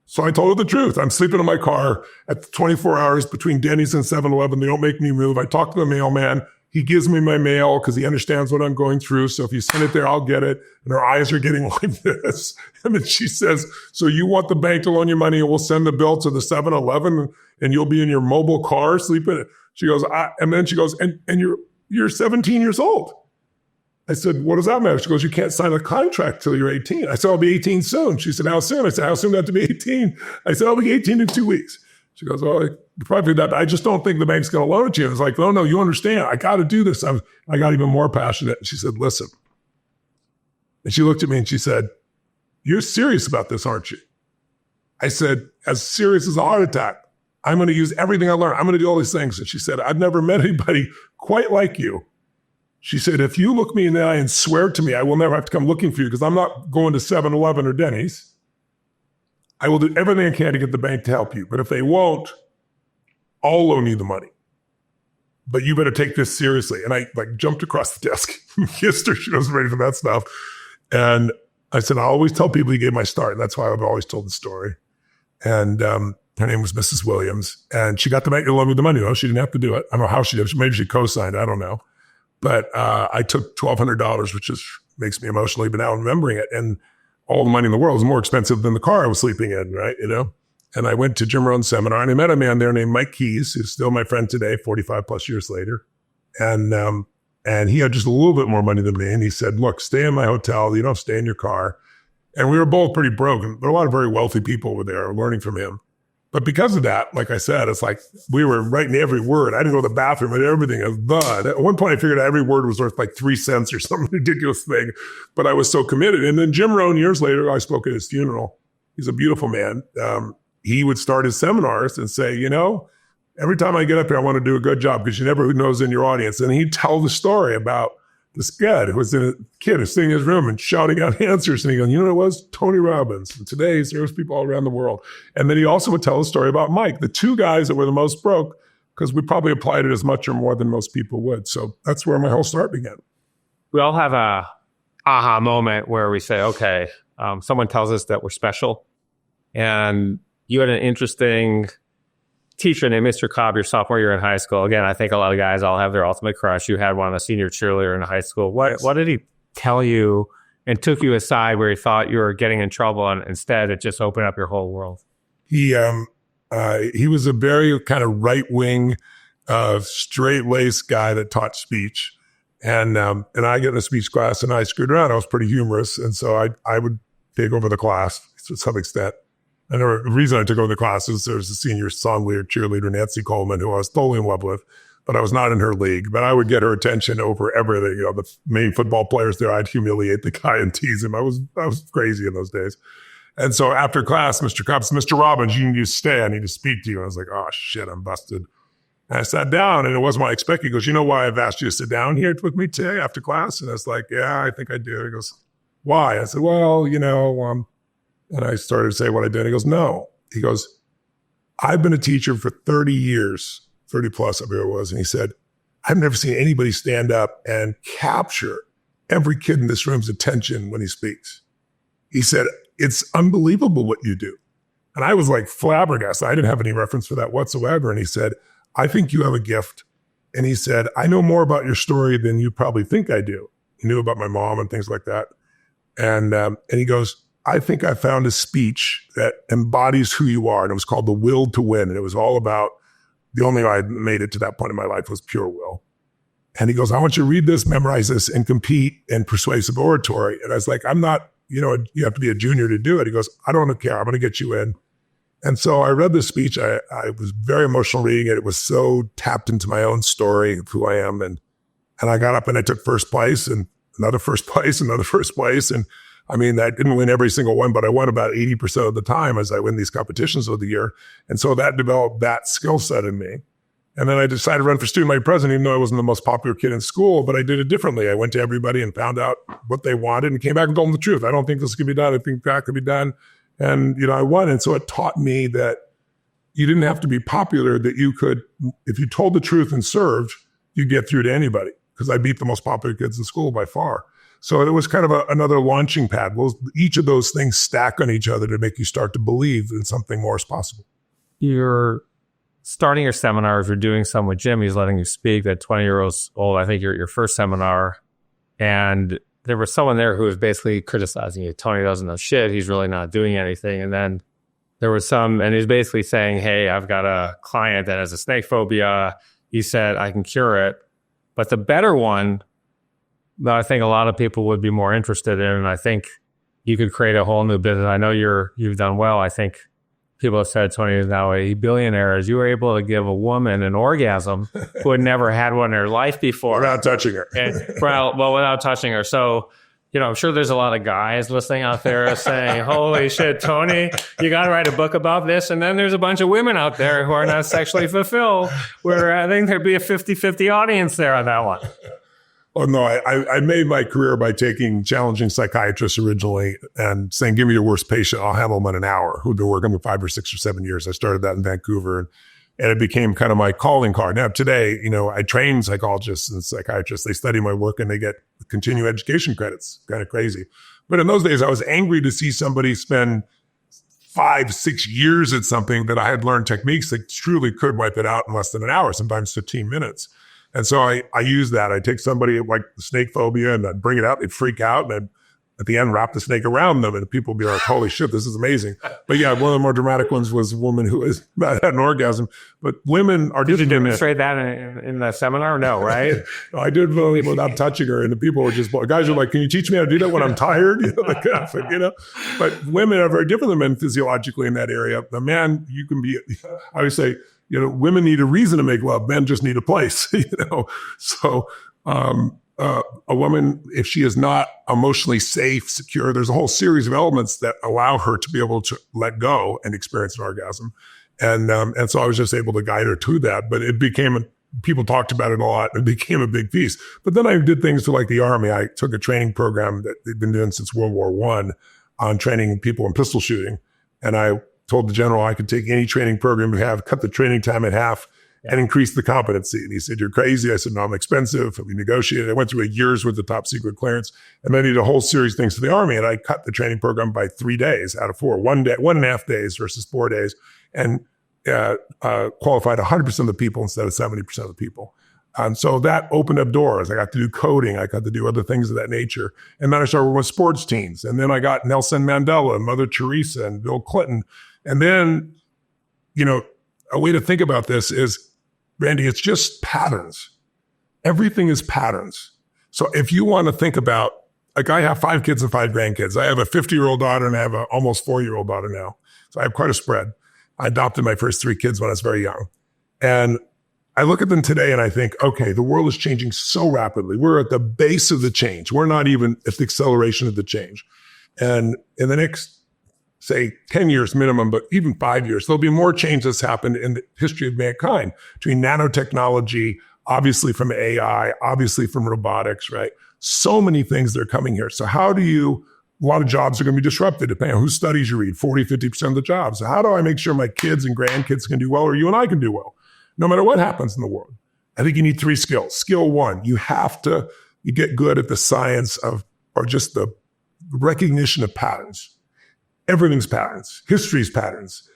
So I told her the truth. I'm sleeping in my car at 24 hours between Denny's and 7-Eleven. They don't make me move. I talked to the mailman. he gives me my mail because he understands what I'm going through. So if you send it there, I'll get it. And her eyes are getting like this. And then she says, so you want the bank to loan you money and we'll send the bill to the 7-Eleven and you'll be in your mobile car sleeping. She goes, and then she goes, and you're 17 years old. I said, what does that matter? She goes, you can't sign a contract till you're 18. I said, I'll be 18 soon. She said, how soon? I said, how soon do I have to be 18? I said, I'll be 18 in 2 weeks. She goes, well, probably that. I just don't think the bank's going to loan it to you. I was like, no, you understand. I got to do this. I got even more passionate. She said, listen. And she looked at me and she said, you're serious about this, aren't you? I said, as serious as a heart attack. I'm going to use everything I learned. I'm going to do all these things. And she said, I've never met anybody quite like you. She said, if you look me in the eye and swear to me, I will never have to come looking for you because I'm not going to 7-Eleven or Denny's. I will do everything I can to get the bank to help you. But if they won't, I'll loan you the money. But you better take this seriously. And I jumped across the desk and kissed her. She was ready for that stuff. And I said, I always tell people you gave my start. And that's why I've always told the story. And her name was Mrs. Williams. And she got the bank to loan me the money. Though. She didn't have to do it. I don't know how she did. Maybe she co-signed. I don't know. But I took $1,200, which makes me emotional even now remembering it. And all the money in the world was more expensive than the car I was sleeping in, right? And I went to Jim Rohn's seminar and I met a man there named Mike Keyes, who's still my friend today, 45 plus years later. And he had just a little bit more money than me. And he said, look, stay in my hotel. You don't stay in your car. And we were both pretty broken. There were a lot of very wealthy people were there learning from him. But because of that, like I said, it's like we were writing every word. I didn't go to the bathroom and everything. At one point, I figured every word was worth like 3 cents or some ridiculous thing. But I was so committed. And then Jim Rohn, years later, I spoke at his funeral. He's a beautiful man. He would start his seminars and say, every time I get up here, I want to do a good job because you never knows in your audience. And he'd tell the story about this kid who was sitting in his room and shouting out answers. And he goes, you know what it was? Tony Robbins. And today he serves people all around the world. And then he also would tell a story about Mike, the two guys that were the most broke, because we probably applied it as much or more than most people would. So that's where my whole start began.
We all have a aha moment where we say, okay, someone tells us that we're special. And you had an interesting teacher named Mr. Cobb your sophomore year in high school. Again, I think a lot of guys all have their ultimate crush. You had one, a senior cheerleader in high school. What did he tell you and took you aside where he thought you were getting in trouble and instead it just opened up your whole world?
He was a very kind of right-wing, straight-laced guy that taught speech. And I get in a speech class and I screwed around. I was pretty humorous. And so I would take over the class to some extent. And the reason I took over the class is there was a senior song leader, cheerleader, Nancy Coleman, who I was totally in love with, but I was not in her league. But I would get her attention over everything. The main football players there, I'd humiliate the guy and tease him. I was crazy in those days. And so after class, Mr. Cobb said, Mr. Robbins, you need to stay. I need to speak to you. And I was like, oh, shit, I'm busted. And I sat down, and it wasn't what I expected. He goes, you know why I've asked you to sit down here with me today after class? And I was like, yeah, I think I do. He goes, why? I said, well, and I started to say what I did. He goes, no. He goes, I've been a teacher for 30 years, 30 plus, I believe it was. And he said, I've never seen anybody stand up and capture every kid in this room's attention when he speaks. He said, it's unbelievable what you do. And I was like flabbergasted. I didn't have any reference for that whatsoever. And he said, I think you have a gift. And he said, I know more about your story than you probably think I do. He knew about my mom and things like that. And he goes, I think I found a speech that embodies who you are. And it was called The Will to Win. And it was all about the only way I made it to that point in my life was pure will. And he goes, I want you to read this, memorize this, and compete in persuasive oratory. And I was like, I'm not, you have to be a junior to do it. He goes, I don't care. I'm going to get you in. And so I read this speech. I was very emotional reading it. It was so tapped into my own story of who I am. And I got up and I took first place and another first place, another first place. And I mean, I didn't win every single one, but I won about 80% of the time as I win these competitions of the year. And so that developed that skill set in me. And then I decided to run for student body president, even though I wasn't the most popular kid in school, but I did it differently. I went to everybody and found out what they wanted and came back and told them the truth. I don't think this could be done. I think that could be done. And, I won. And so it taught me that you didn't have to be popular, that you could, if you told the truth and served, you get through to anybody, because I beat the most popular kids in school by far. So it was kind of another launching pad. Well, each of those things stack on each other to make you start to believe in something more is possible.
You're starting your seminars or doing some with Jim. He's letting you speak at 20 years old. I think you're at your first seminar. And there was someone there who was basically criticizing you. Tony doesn't know shit. He's really not doing anything. And then there was and he's basically saying, hey, I've got a client that has a snake phobia. He said, I can cure it. But the better one that I think a lot of people would be more interested in, and I think you could create a whole new business. I know you've done well. I think people have said Tony is now a billionaire, as you were able to give a woman an orgasm who had never had one in her life before.
Without touching her.
Without touching her. So, I'm sure there's a lot of guys listening out there saying, holy shit, Tony, you got to write a book about this. And then there's a bunch of women out there who are not sexually fulfilled, where I think there'd be a 50-50 audience there on that one.
Oh, no, I made my career by taking challenging psychiatrists originally and saying, give me your worst patient, I'll handle them in an hour, who'd been working for 5 or 6 or 7 years. I started that in Vancouver, and it became kind of my calling card. Now, today, I train psychologists and psychiatrists. They study my work and they get continuing education credits. Kind of crazy. But in those days, I was angry to see somebody spend 5-6 years at something that I had learned techniques that truly could wipe it out in less than an hour, sometimes 15 minutes. And so I use that. I take somebody like the snake phobia and I'd bring it out, they'd freak out, and I'd, at the end, wrap the snake around them, and people would be like, holy shit, this is amazing. But yeah, one of the more dramatic ones was a woman who had an orgasm. But women are
different. Did you demonstrate that in the seminar? No, right?
No, I did without touching her, and the people were just, guys are like, can you teach me how to do that when I'm tired? That kind of thing, But women are very different than men physiologically in that area. The man, you can be, I would say, women need a reason to make love. Men just need a place, So, a woman, if she is not emotionally safe, secure, there's a whole series of elements that allow her to be able to let go and experience an orgasm. And so I was just able to guide her to that, but it became people talked about it a lot. It became a big piece. But then I did things to like the Army. I took a training program that they've been doing since World War I on training people in pistol shooting. And I told the general I could take any training program we have, cut the training time in half, and increase the competency. And he said, you're crazy. I said, no, I'm expensive. We negotiated. I went through a year's worth of top secret clearance, and then I did a whole series of things to the Army. And I cut the training program by 3 days out of 4, 1.5 days versus 4 days, and qualified 100% of the people instead of 70% of the people. And so that opened up doors. I got to do coding. I got to do other things of that nature. And then I started working with sports teams. And then I got Nelson Mandela and Mother Teresa and Bill Clinton. And then, a way to think about this is, Randy, it's just patterns. Everything is patterns. So if you want to think about, like I have 5 kids and 5 grandkids. I have a 50-year-old daughter and I have an almost 4-year-old daughter now. So I have quite a spread. I adopted my first 3 kids when I was very young. And I look at them today and I think, okay, the world is changing so rapidly. We're at the base of the change. We're not even at the acceleration of the change. And in the next, say, 10 years minimum, but even 5 years, there'll be more change that's happened in the history of mankind between nanotechnology, obviously from AI, obviously from robotics, right? So many things that are coming here. So a lot of jobs are going to be disrupted depending on whose studies you read, 40, 50% of the jobs. So how do I make sure my kids and grandkids can do well, or you and I can do well, no matter what happens in the world? I think you need 3 skills. Skill 1, you get good at the science or just the recognition of patterns. Everything's patterns, history's patterns,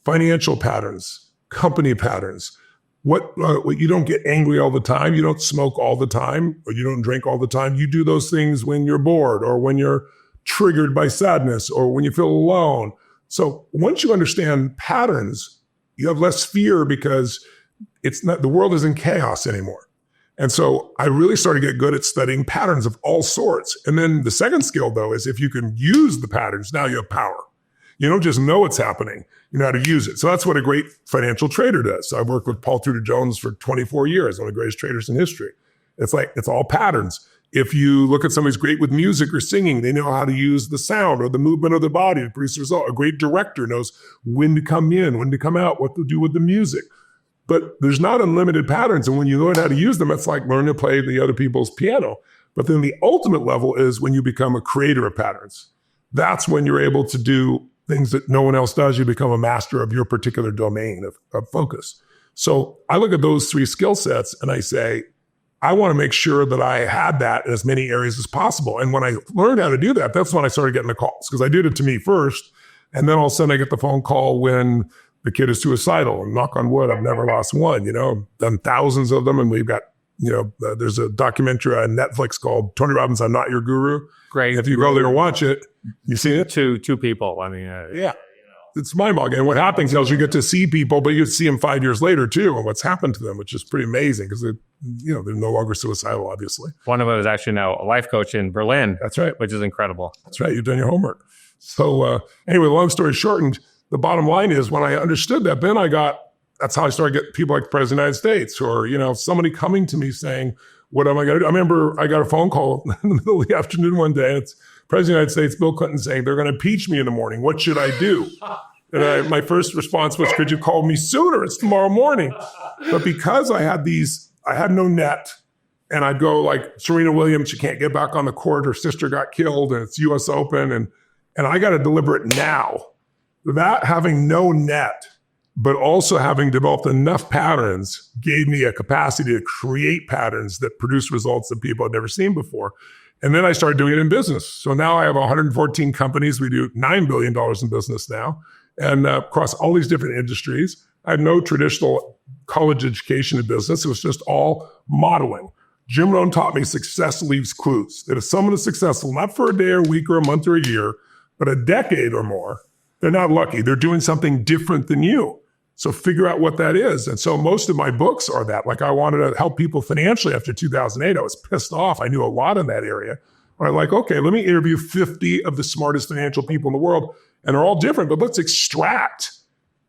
financial patterns, company patterns. What you don't get angry all the time. You don't smoke all the time, or you don't drink all the time. You do those things when you're bored, or when you're triggered by sadness, or when you feel alone. So once you understand patterns, you have less fear because the world is in chaos anymore. And so I really started to get good at studying patterns of all sorts. And then the second skill, though, is if you can use the patterns, now you have power. You don't just know what's happening, you know how to use it. So that's what a great financial trader does. So I worked with Paul Tudor Jones for 24 years, one of the greatest traders in history. It's all patterns. If you look at somebody who's great with music or singing, they know how to use the sound or the movement of the body to produce a result. A great director knows when to come in, when to come out, what to do with the music. But there's not unlimited patterns. And when you learn how to use them, it's like learning to play the other people's piano. But then the ultimate level is when you become a creator of patterns. That's when you're able to do things that no one else does. You become a master of your particular domain of focus. So I look at those 3 skill sets and I say, I want to make sure that I had that in as many areas as possible. And when I learned how to do that, that's when I started getting the calls, because I did it to me first. And then all of a sudden I get the phone call when the kid is suicidal. And knock on wood, I've never lost one, done thousands of them. And we've got, there's a documentary on Netflix called Tony Robbins, I'm Not Your Guru.
Great.
If you go there and watch it, you see it?
Two people. I mean,
yeah. It's mind-boggling. And what happens is you get to see people, but you see them 5 years later too, and what's happened to them, which is pretty amazing because they're no longer suicidal, obviously.
One of them is actually now a life coach in Berlin.
That's right.
Which is incredible.
That's right. You've done your homework. So anyway, long story shortened, the bottom line is when I understood that, then that's how I started getting people like the President of the United States or, somebody coming to me saying, what am I going to do? I remember I got a phone call in the middle of the afternoon one day. It's President of the United States, Bill Clinton, saying, they're going to impeach me in the morning. What should I do? And my first response was, could you call me sooner? It's tomorrow morning. But because I had no net, and I'd go like Serena Williams, she can't get back on the court. Her sister got killed, and it's U.S. Open, and I got to deliver it now. That having no net, but also having developed enough patterns gave me a capacity to create patterns that produce results that people had never seen before. And then I started doing it in business. So now I have 114 companies. We do $9 billion in business now. And across all these different industries. I had no traditional college education in business. It was just all modeling. Jim Rohn taught me success leaves clues. That if someone is successful, not for a day or a week or a month or a year, but a decade or more, they're not lucky. They're doing something different than you. So figure out what that is. And so most of my books are that. Like I wanted to help people financially after 2008. I was pissed off. I knew a lot in that area. I'm like, okay, let me interview 50 of the smartest financial people in the world. And they're all different, but let's extract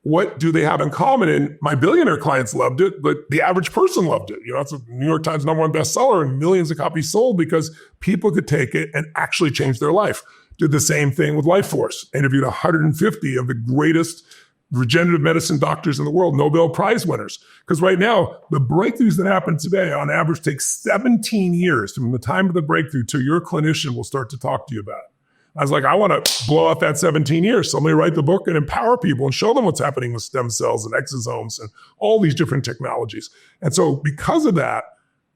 what do they have in common. And my billionaire clients loved it, but the average person loved it. It's a New York Times #1 bestseller and millions of copies sold because people could take it and actually change their life. Did the same thing with Life Force. Interviewed 150 of the greatest regenerative medicine doctors in the world, Nobel Prize winners. Because right now, the breakthroughs that happen today on average take 17 years from the time of the breakthrough till your clinician will start to talk to you about it. I was like, I want to blow off that 17 years. So let me write the book and empower people and show them what's happening with stem cells and exosomes and all these different technologies. And so because of that,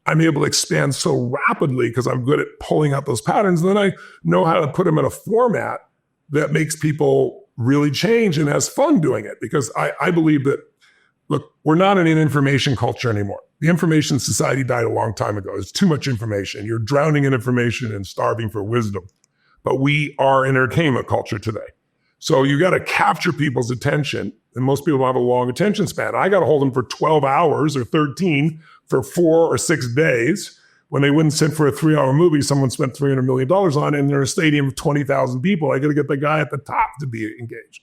I'm able to expand so rapidly because I'm good at pulling out those patterns. And then I know how to put them in a format that makes people really change and has fun doing it. Because I believe that, look, we're not in an information culture anymore. The information society died a long time ago. There's too much information. You're drowning in information and starving for wisdom. But we are an entertainment culture today. So you got to capture people's attention. And most people don't have a long attention span. I got to hold them for 12 hours or 13 for 4 or 6 days when they wouldn't sit for a 3-hour movie someone spent $300 million on and they're a stadium of 20,000 people. I got to get the guy at the top to be engaged.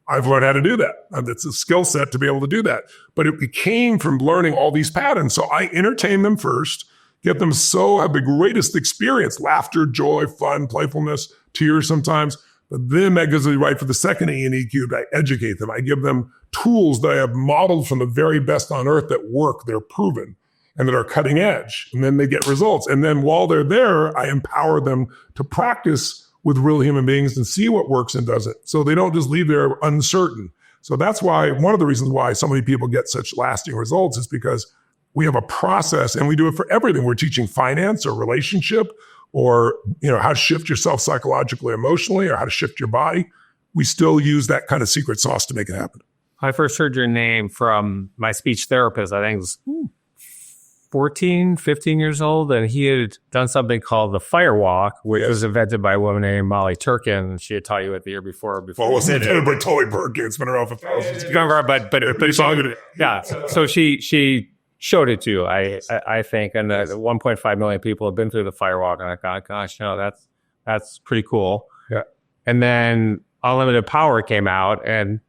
I've learned how to do that. It's a skill set to be able to do that. But it came from learning all these patterns. So I entertain them first, get them have the greatest experience, laughter, joy, fun, playfulness, tears sometimes. But then that gives me right for the second E and E cubed. I educate them. I give them tools that I have modeled from the very best on earth that work, they're proven, and that are cutting edge. And then they get results. And then while they're there, I empower them to practice with real human beings and see what works and doesn't. So they don't just leave there uncertain. So that's why, one of the reasons why so many people get such lasting results is because we have a process and we do it for everything. We're teaching finance or relationship or, how to shift yourself psychologically, emotionally, or how to shift your body. We still use that kind of secret sauce to make it happen.
I first heard your name from my speech therapist. I think it was 14, 15 years old. And he had done something called the Firewalk, which was invented by a woman named Molly Turkin. She had taught you it the year before.
Well, it wasn't invented by Tolly Perkins. It's been around for thousands of years.
But yeah. So she showed it to you, I think. And 1.5 million people have been through the Firewalk. And I thought, gosh, that's pretty cool.
Yeah.
And then Unlimited Power came out and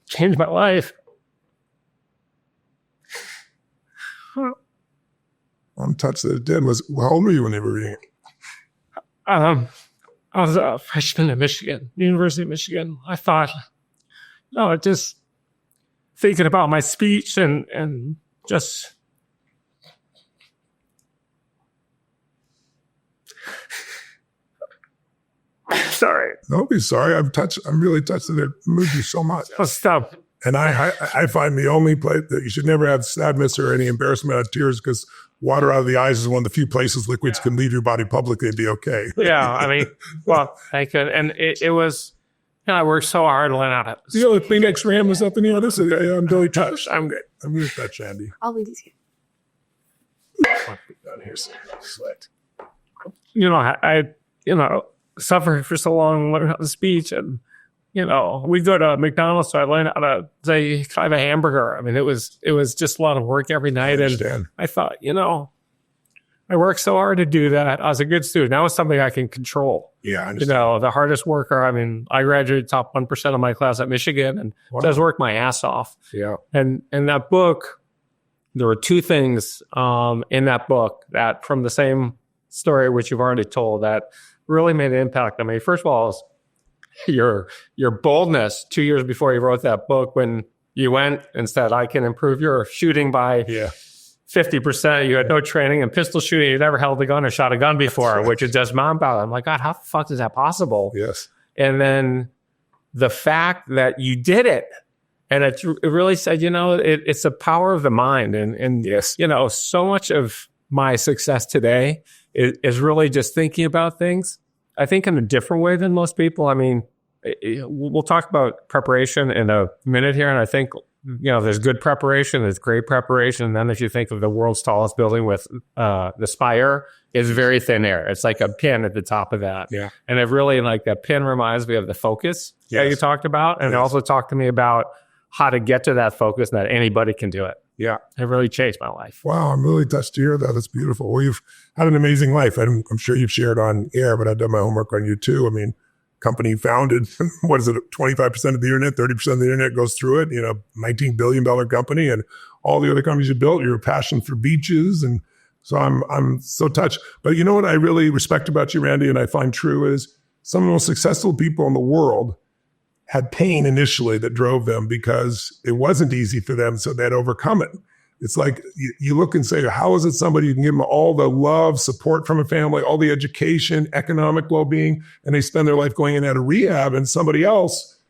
changed my life.
I'm touched that it did. How old were you when they were reading it?
I was a freshman at University of Michigan. I thought, just thinking about my speech and just sorry.
Don't be sorry. I'm really touched that it moved you so much.
Oh, stop.
And I find the only place that you should never have sadness or any embarrassment of tears, because water out of the eyes is one of the few places liquids can leave your body publicly and be okay.
Yeah, I mean, well, I could, and it was, I worked so hard to learn how to.
The other Kleenex ram was up in here. This is, I'm really touched. I'm good. I'm really touched, Andy.
I'll leave these here.
Down here, sweat.
I suffered for so long, learned how to speech, and we go to McDonald's, so I learned how to say, "Can I have a hamburger?" I mean, it was just a lot of work every night, and I thought, I worked so hard to do that. I was a good student. That was something I can control.
Yeah, I understand.
The hardest worker. I mean, I graduated top 1% of my class at Michigan, and so I was working my ass off.
Yeah,
and that book, there were two things in that book that, from the same story which you've already told, that really made an impact on me. First of all, is your boldness 2 years before you wrote that book, when you went and said, "I can improve your shooting by 50%. You had no training in pistol shooting. You never held a gun or shot a gun before, which is just mind-boggling. I'm like, God, how the fuck is that possible?
Yes.
And then the fact that you did it, and it really said, it's the power of the mind. And
yes,
so much of my success today is really just thinking about things, I think, in a different way than most people. I mean, we'll talk about preparation in a minute here, and I think there's good preparation, there's great preparation. And then if you think of the world's tallest building with the spire, it's very thin air. It's like a pin at the top of that.
Yeah.
And it really, like, that pin reminds me of the focus that you talked about. And it also talked to me about how to get to that focus, and that anybody can do it.
Yeah.
It really changed my life.
Wow. I'm really touched to hear that. That's beautiful. Well, you've had an amazing life. I'm sure you've shared on air, but I've done my homework on you too. I mean, company founded, 25% of the internet, 30% of the internet goes through it, $19 billion company, and all the other companies you built, your passion for beaches. And so I'm so touched. But you know what I really respect about you, Randy, and I find true, is some of the most successful people in the world had pain initially that drove them, because it wasn't easy for them, so they'd overcome it. It's like you look and say, how is it somebody, you can give them all the love, support from a family, all the education, economic well-being, and they spend their life going in out of rehab, and somebody else,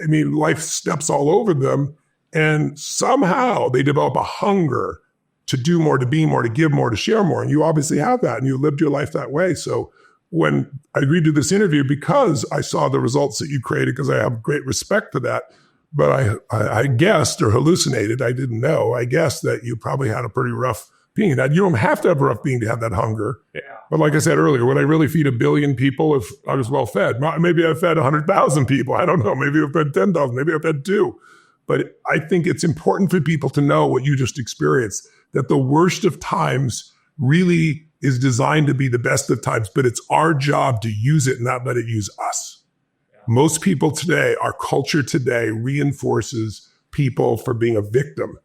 life steps all over them, and somehow they develop a hunger to do more, to be more, to give more, to share more. And you obviously have that, and you lived your life that way. So when I agreed to this interview, because I saw the results that you created, because I have great respect for that, but I guessed, or hallucinated, I didn't know, I guessed that you probably had a pretty rough being. Now, you don't have to have a rough being to have that hunger.
Yeah.
But like I said earlier, would I really feed 1 billion people if I was well fed? Maybe I fed 100,000 people. I don't know. Maybe I fed 10,000. Maybe I fed 2. But I think it's important for people to know what you just experienced, that the worst of times really is designed to be the best of times, but it's our job to use it and not let it use us. Most people today, our culture today reinforces people for being a victim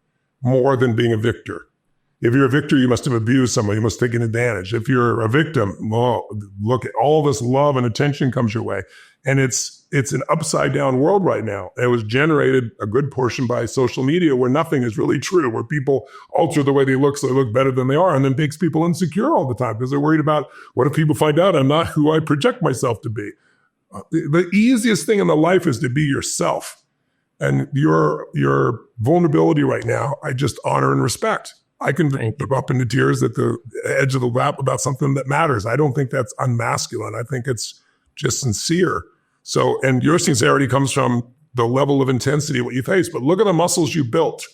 more than being a victor. If you're a victor, you must have abused someone. You must have taken advantage. If you're a victim, well, look at all this love and attention comes your way. And it's an upside down world right now. It was generated a good portion by social media, where nothing is really true, where people alter the way they look so they look better than they are, and then makes people insecure all the time because they're worried about, what if people find out I'm not who I project myself to be? The easiest thing in the life is to be yourself. And your vulnerability right now, I just honor and respect. I can go up into tears at the edge of the lap about something that matters. I don't think that's unmasculine. I think it's just sincere. So, and your sincerity comes from the level of intensity of what you face. But look at the muscles you built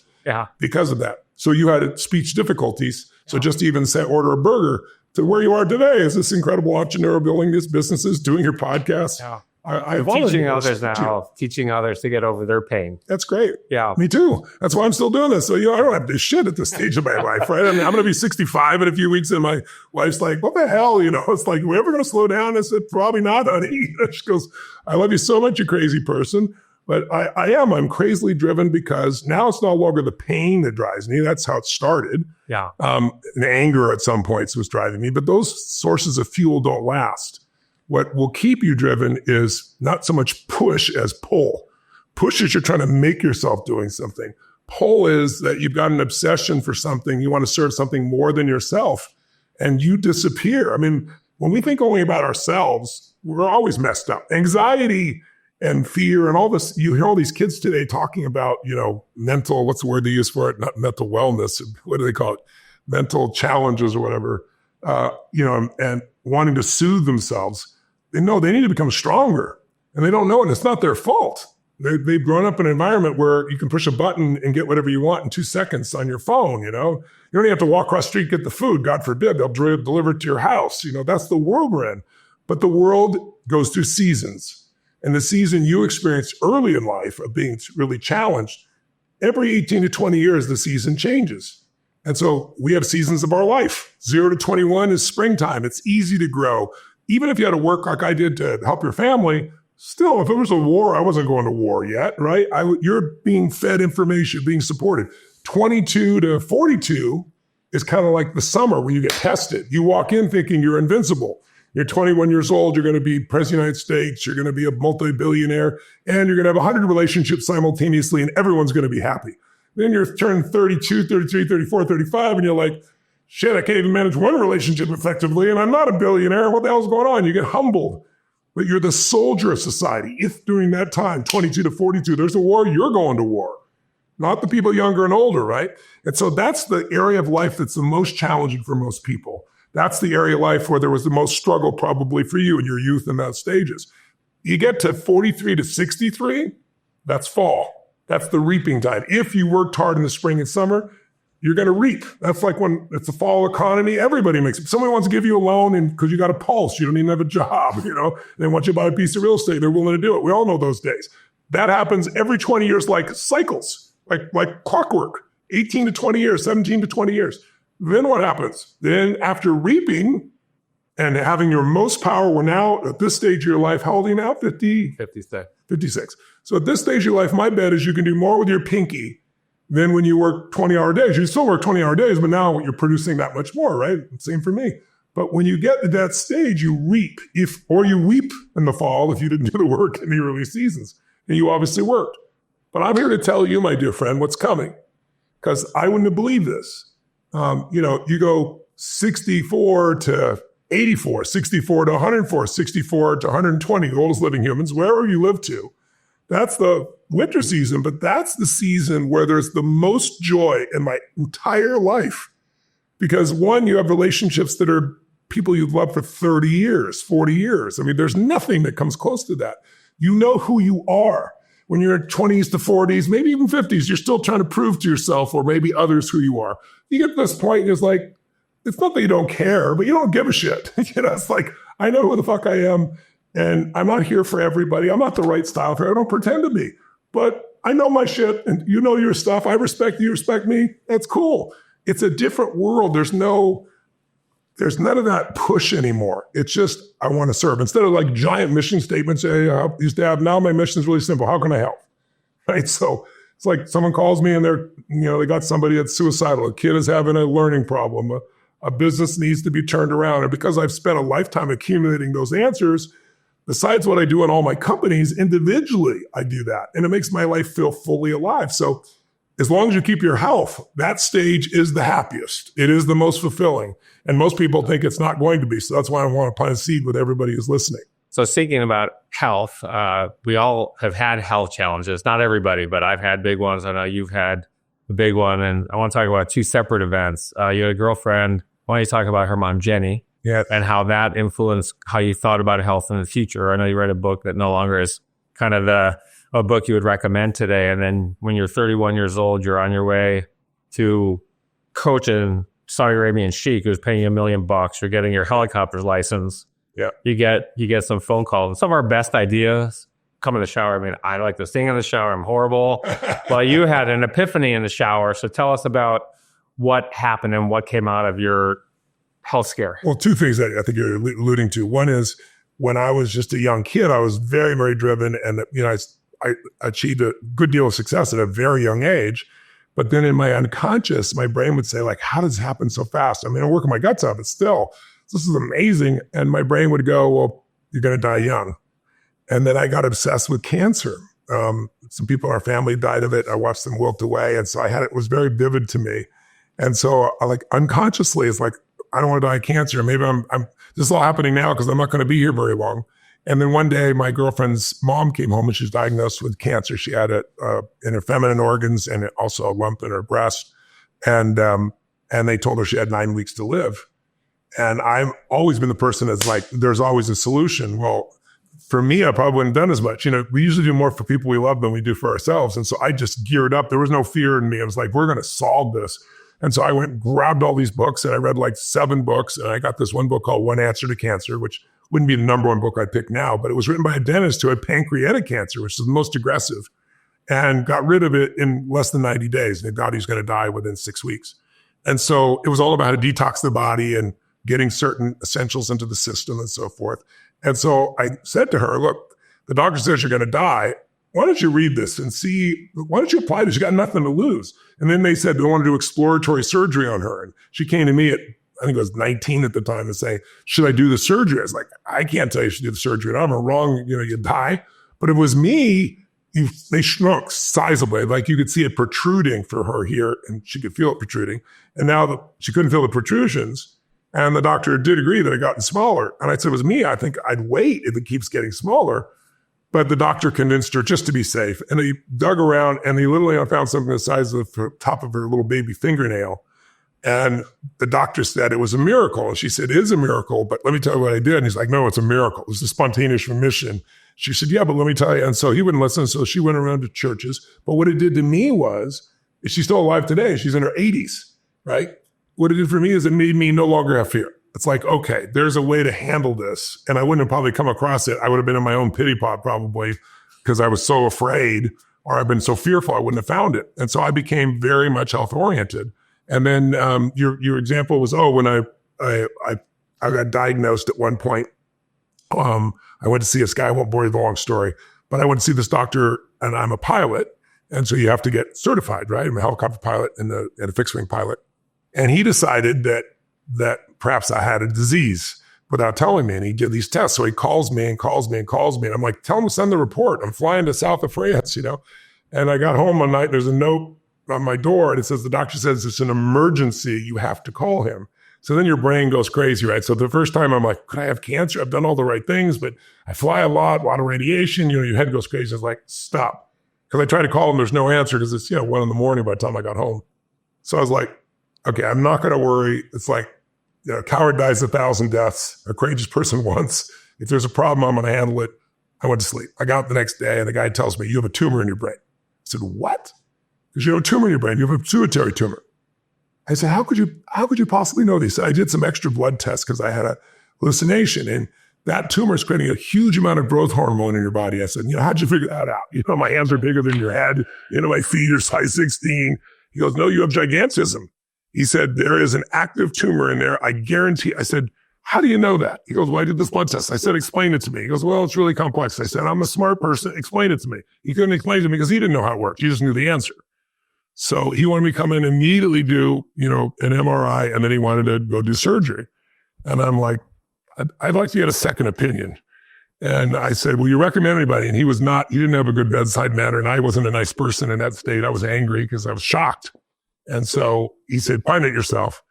because of that. So you had speech difficulties. So just to even say, order a burger, to where you are today is this incredible entrepreneur building these businesses, doing your podcast.
Yeah.
I'm
teaching others now, teaching others to get over their pain.
That's great.
Yeah.
Me too. That's why I'm still doing this. So, I don't have this shit at this stage of my life, right? I'm going to be 65 in a few weeks, and my wife's like, what the hell? It's like, are we ever going to slow down? I said, probably not, honey. She goes, I love you so much, you crazy person. But I'm crazily driven, because now it's no longer the pain that drives me. That's how it started.
Yeah.
And anger at some points was driving me, but those sources of fuel don't last. What will keep you driven is not so much push as pull. Push is you're trying to make yourself doing something. Pull is that you've got an obsession for something. You want to serve something more than yourself, and you disappear. When we think only about ourselves, we're always messed up. Anxiety and fear and all this, you hear all these kids today talking about, mental, what's the word they use for it? Not mental wellness. What do they call it? mental challenges or whatever, and wanting to soothe themselves, they know they need to become stronger, and they don't know it. And it's not their fault. They've grown up in an environment where you can push a button and get whatever you want in 2 seconds on your phone. You don't even have to walk across the street, get the food. God forbid, they'll deliver it to your house. That's the world we're in. But the world goes through seasons. And the season you experience early in life of being really challenged, every 18 to 20 years, the season changes. And so we have seasons of our life. 0 to 21 is springtime. It's easy to grow. Even if you had to work like I did to help your family, still, if it was a war, I wasn't going to war yet, right? You're being fed information, being supported. 22 to 42 is kind of like the summer where you get tested. You walk in thinking you're invincible. You're 21 years old, you're going to be president of the United States, you're going to be a multi-billionaire, and you're going to have 100 relationships simultaneously, and everyone's going to be happy. Then you're turning 32, 33, 34, 35, and you're like, shit, I can't even manage one relationship effectively, and I'm not a billionaire. What the hell's going on? You get humbled. But you're the soldier of society. If during that time, 22 to 42, there's a war, you're going to war. Not the people younger and older, right? And so that's the area of life that's the most challenging for most people. That's the area of life where there was the most struggle probably for you in your youth and those stages. You get to 43 to 63, that's fall. That's the reaping time. If you worked hard in the spring and summer, you're going to reap. That's like when it's a fall economy, everybody makes it. Somebody wants to give you a loan and because you got a pulse, you don't even have a job, they want you to buy a piece of real estate. They're willing to do it. We all know those days. That happens every 20 years, like cycles, like clockwork, 18 to 20 years, 17 to 20 years. Then what happens? Then after reaping and having your most power, we're now at this stage of your life, how old are you now? 56. So at this stage of your life, my bet is you can do more with your pinky than when you work 20-hour days. You still work 20-hour days, but now you're producing that much more, right? Same for me. But when you get to that stage, you reap, or you weep in the fall if you didn't do the work in the early seasons. And you obviously worked. But I'm here to tell you, my dear friend, what's coming. Because I wouldn't have believed this. You go 64 to 84, 64 to 104, 64 to 120, the oldest living humans, wherever you live to. That's the winter season, but that's the season where there's the most joy in my entire life. Because one, you have relationships that are people you've loved for 30 years, 40 years. I mean, there's nothing that comes close to that. You know who you are. When you're in 20s to 40s, maybe even 50s, you're still trying to prove to yourself or maybe others who you are. You get to this point, and it's like, it's not that you don't care, but you don't give a shit. It's like, I know who the fuck I am, and I'm not here for everybody. I'm not the right style for it. I don't pretend to be. But I know my shit, and you know your stuff. I respect you, respect me. That's cool. It's a different world. There's none of that push anymore. It's just, I want to serve. Instead of like giant mission statements, I used to have, now my mission is really simple. How can I help? Right? So it's like someone calls me and they got somebody that's suicidal. A kid is having a learning problem. A business needs to be turned around. And because I've spent a lifetime accumulating those answers, besides what I do in all my companies, individually, I do that. And it makes my life feel fully alive. So as long as you keep your health, that stage is the happiest. It is the most fulfilling. And most people think it's not going to be. So that's why I want to plant a seed with everybody who's listening.
So speaking about health, we all have had health challenges. Not everybody, but I've had big ones. I know you've had a big one. And I want to talk about two separate events. You had a girlfriend. Why don't you talk about her mom, Jenny?
Yes.
And how that influenced how you thought about health in the future. I know you read a book that no longer is kind of a book you would recommend today. And then when you're 31 years old, you're on your way to coaching Saudi Arabian sheik who's paying you $1 million. You're getting your helicopter license.
Yeah.
You get some phone calls. And some of our best ideas come in the shower. I mean, I like this thing in the shower. I'm horrible. Well, you had an epiphany in the shower. So tell us about what happened and what came out of your health scare.
Well, two things that I think you're alluding to. One is when I was just a young kid, I was very, very driven. And, I achieved a good deal of success at a very young age. But then in my unconscious, my brain would say, like, how does this happen so fast? I mean, I'm working my guts out, but still, this is amazing. And my brain would go, well, you're going to die young. And then I got obsessed with cancer. Some people in our family died of it. I watched them wilt away. And so it was very vivid to me. And so unconsciously, it's like, I don't want to die of cancer. Maybe this is all happening now because I'm not going to be here very long. And then one day, my girlfriend's mom came home and she was diagnosed with cancer. She had it in her feminine organs and also a lump in her breast. And and they told her she had 9 weeks to live. And I've always been the person that's like, there's always a solution. Well, for me, I probably wouldn't have done as much. We usually do more for people we love than we do for ourselves. And so I just geared up. There was no fear in me. I was like, we're going to solve this. And so I went and grabbed all these books, and I read like 7 books. And I got this one book called One Answer to Cancer, which wouldn't be the number one book I'd pick now, but it was written by a dentist who had pancreatic cancer, which is the most aggressive, and got rid of it in less than 90 days. And they thought he was going to die within 6 weeks. And so it was all about how to detox the body and getting certain essentials into the system and so forth. And so I said to her, look, the doctor says you're going to die. Why don't you read this and see, why don't you apply this? You got nothing to lose. And then they said they want to do exploratory surgery on her. And she came to me at, I think I was 19 at the time, and say, should I do the surgery? I was like, I can't tell you should do the surgery. And I'm wrong, you die. But it was me, they shrunk sizably. Like you could see it protruding for her here, and she could feel it protruding. And now she couldn't feel the protrusions. And the doctor did agree that it gotten smaller. And I said, it was me. I think I'd wait if it keeps getting smaller. But the doctor convinced her just to be safe. And he dug around, and he literally found something the size of the top of her little baby fingernail. And the doctor said it was a miracle. And she said, it is a miracle, but let me tell you what I did. And he's like, no, it's a miracle. It was a spontaneous remission. She said, yeah, but let me tell you. And so he wouldn't listen. So she went around to churches. But what it did to me was, she's still alive today. She's in her 80s, right? What it did for me is it made me no longer have fear. It's like, okay, there's a way to handle this. And I wouldn't have probably come across it. I would have been in my own pity pot probably, because I was so afraid, or I've been so fearful, I wouldn't have found it. And so I became very much health oriented. And then your example was, when I got diagnosed at one point, I went to see this guy. I won't bore you with the long story, but I went to see this doctor, and I'm a pilot. And so you have to get certified, right? I'm a helicopter pilot and a fixed wing pilot. And he decided that perhaps I had a disease without telling me. And he did these tests. So he calls me. And I'm like, tell him to send the report. I'm flying to south of France, And I got home one night. There's a note on my door, and it says, the doctor says it's an emergency. You have to call him. So then your brain goes crazy, right? So the first time I'm like, could I have cancer? I've done all the right things, but I fly a lot of radiation. Your head goes crazy. It's like, stop. Because I try to call him. There's no answer because it's, 1 a.m. by the time I got home. So I was like, okay, I'm not going to worry. It's like, a coward dies 1,000 deaths. A courageous person once. If there's a problem, I'm going to handle it. I went to sleep. I got up the next day, and the guy tells me, you have a tumor in your brain. I said, what? Because you have a tumor in your brain. You have a pituitary tumor. I said, how could you possibly know this? I did some extra blood tests because I had a hallucination, and that tumor is creating a huge amount of growth hormone in your body. I said, how'd you figure that out? My hands are bigger than your head. My feet are size 16. He goes, no, you have gigantism. He said, there is an active tumor in there. I guarantee. I said, how do you know that? He goes, well, I did this blood test. I said, explain it to me. He goes, well, it's really complex. I said, I'm a smart person. Explain it to me. He couldn't explain it to me because he didn't know how it worked. He just knew the answer. So he wanted me to come in and immediately do, an MRI, and then he wanted to go do surgery. And I'm like, I'd like to get a second opinion. And I said, will you recommend anybody? And he didn't have a good bedside manner. And I wasn't a nice person in that state. I was angry because I was shocked. And so he said, find it yourself.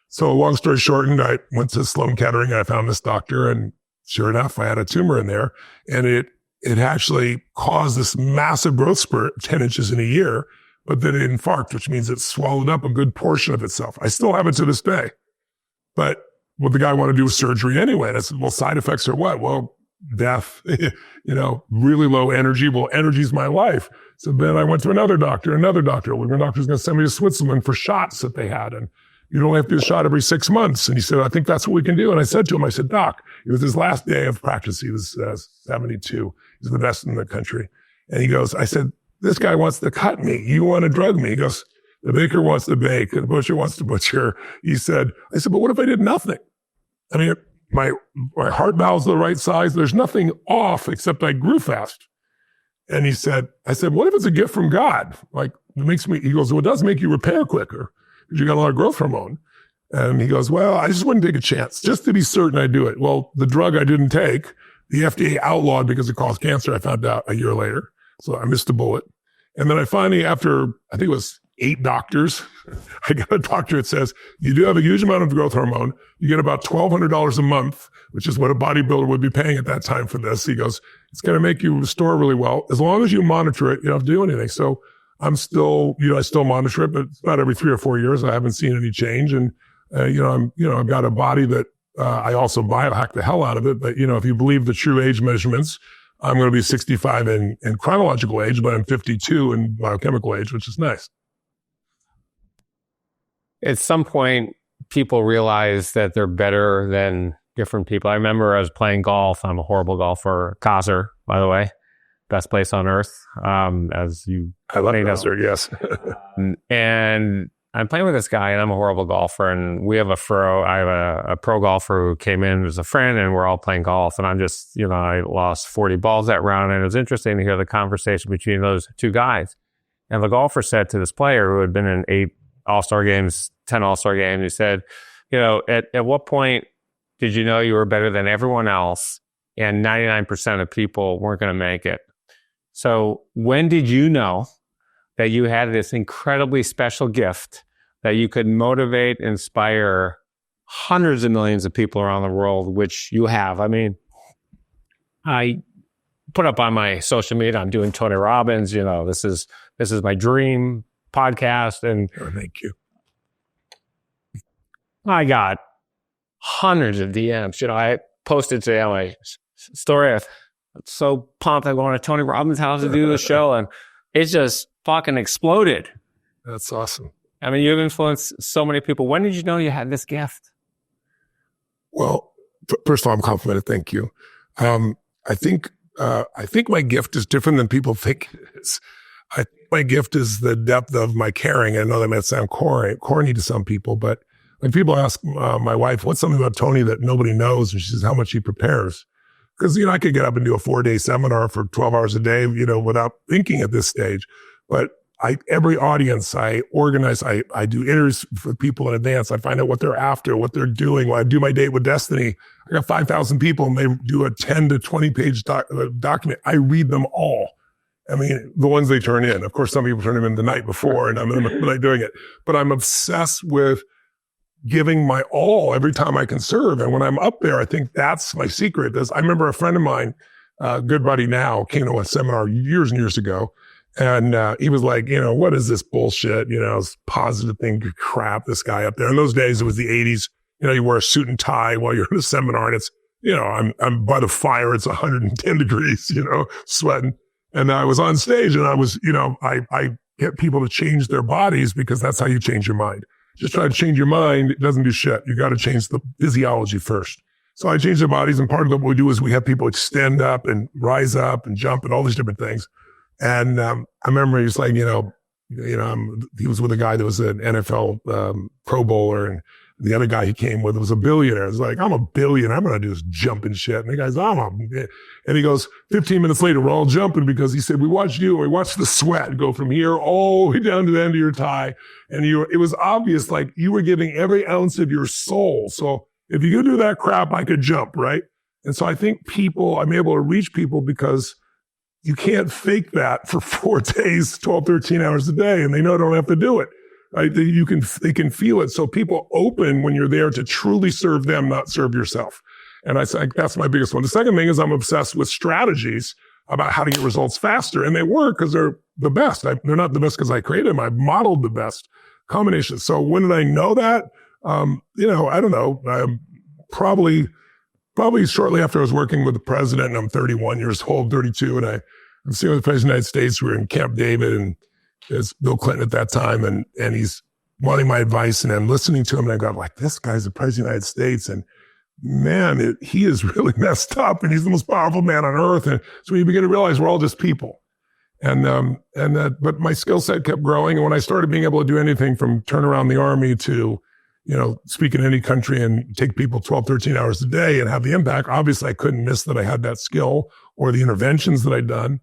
So long story shortened, I went to Sloan Kettering, and I found this doctor, and sure enough, I had a tumor in there, and it actually caused this massive growth spurt, 10 inches in a year, but then it infarcted, which means it swallowed up a good portion of itself. I still have it to this day. But what the guy wanted to do was surgery anyway. And I said, well, side effects are what? Well, death, really low energy. Well, energy's my life. So then I went to another doctor. Well, the doctor's going to send me to Switzerland for shots that they had. And you only have to do a shot every 6 months. And he said, I think that's what we can do. And I said to him, Doc, it was his last day of practice. He was 72. He's the best in the country. And he goes, I said, this guy wants to cut me. You want to drug me? He goes, the baker wants to bake, and the butcher wants to butcher. I said, but what if I did nothing? I mean, my heart valve's the right size. There's nothing off except I grew fast. And I said, what if it's a gift from God? Like, he goes, well, it does make you repair quicker because you got a lot of growth hormone. And he goes, well, I just wouldn't take a chance just to be certain I do it. Well, the drug I didn't take, the FDA outlawed because it caused cancer. I found out a year later. So I missed a bullet. And then I finally, after, I think it was 8 doctors, I got a doctor that says, you do have a huge amount of growth hormone. You get about $1,200 a month, which is what a bodybuilder would be paying at that time for this. He goes, it's going to make you restore really well. As long as you monitor it, you don't have to do anything. So I'm still, I still monitor it, but it's about every 3 or 4 years. I haven't seen any change. And, I've got a body that I also biohack the hell out of it. But, if you believe the true age measurements, I'm going to be 65 in chronological age, but I'm 52 in biochemical age, which is nice.
At some point, people realize that they're better than different people. I remember I was playing golf. I'm a horrible golfer. Kaiser, by the way, best place on earth. As you,
I love Kaiser, yes.
And I'm playing with this guy, and I'm a horrible golfer. And we have I have a pro golfer who came in as a friend, and we're all playing golf. And I'm just, I lost 40 balls that round, and it was interesting to hear the conversation between those two guys. And the golfer said to this player who had been in 8 All-Star games, 10 All-Star games, he said, at what point did you know you were better than everyone else and 99% of people weren't going to make it? So when did you know that you had this incredibly special gift that you could motivate, inspire hundreds of millions of people around the world, which you have? I mean, I put up on my social media, I'm doing Tony Robbins, this is my dream podcast. And
thank you.
I got hundreds of DMs. I posted today on my story. I'm so pumped. I'm going to Tony Robbins' house to do the show, and it just fucking exploded.
That's awesome.
I mean, you've influenced so many people. When did you know you had this gift?
Well, first of all, I'm complimented. Thank you. I think my gift is different than people think it is. I think my gift is the depth of my caring. I know that might sound corny to some people, but when people ask my wife, what's something about Tony that nobody knows? And she says, how much he prepares. Because, I could get up and do a 4-day seminar for 12 hours a day, without thinking at this stage. But every audience I organize, I do interviews for people in advance. I find out what they're after, what they're doing. When I do my Date with Destiny, I got 5,000 people and they do a 10 to 20 page document. I read them all. I mean, the ones they turn in. Of course, some people turn them in the night before and I'm not doing it. But I'm obsessed with giving my all every time I can serve. And when I'm up there, I think that's my secret. I remember a friend of mine, good buddy now, came to a seminar years and years ago. And he was like, what is this bullshit? It's positive thing, crap, this guy up there. In those days, it was the 80s. You wear a suit and tie while you're in a seminar and it's, I'm by the fire. It's 110 degrees, sweating. And I was on stage and I was, I get people to change their bodies because that's how you change your mind. Just try to change your mind. It doesn't do shit. You got to change the physiology first. So I change their bodies. And part of what we do is we have people extend up and rise up and jump and all these different things. And I remember he was like, he was with a guy that was an NFL Pro Bowler, and the other guy he came with was a billionaire. It's like, I'm a billionaire. I'm going to do this jumping shit. And the guy's, and he goes, 15 minutes later, we're all jumping because he said, we watched the sweat go from here all the way down to the end of your tie. And it was obvious, like you were giving every ounce of your soul. So if you could do that crap, I could jump, right? And so I think I'm able to reach people because you can't fake that for 4 days, 12, 13 hours a day, and they know they don't have to do it. Right? They can feel it. So people open when you're there to truly serve them, not serve yourself. And I think that's my biggest one. The second thing is I'm obsessed with strategies about how to get results faster, and they work because they're the best. They're not the best because I created them. I modeled the best combinations. So when did I know that? I don't know. Probably shortly after I was working with the president, and I'm 31 years old, 32, and I'm sitting with the president of the United States. We were in Camp David, and it's Bill Clinton at that time, and he's wanting my advice, and I'm listening to him, and I go, like, this guy's the president of the United States, and man, he is really messed up, and he's the most powerful man on earth. And so you begin to realize we're all just people. But my skill set kept growing, and when I started being able to do anything from turn around the army to speak in any country and take people 12, 13 hours a day and have the impact. Obviously, I couldn't miss that I had that skill or the interventions that I'd done.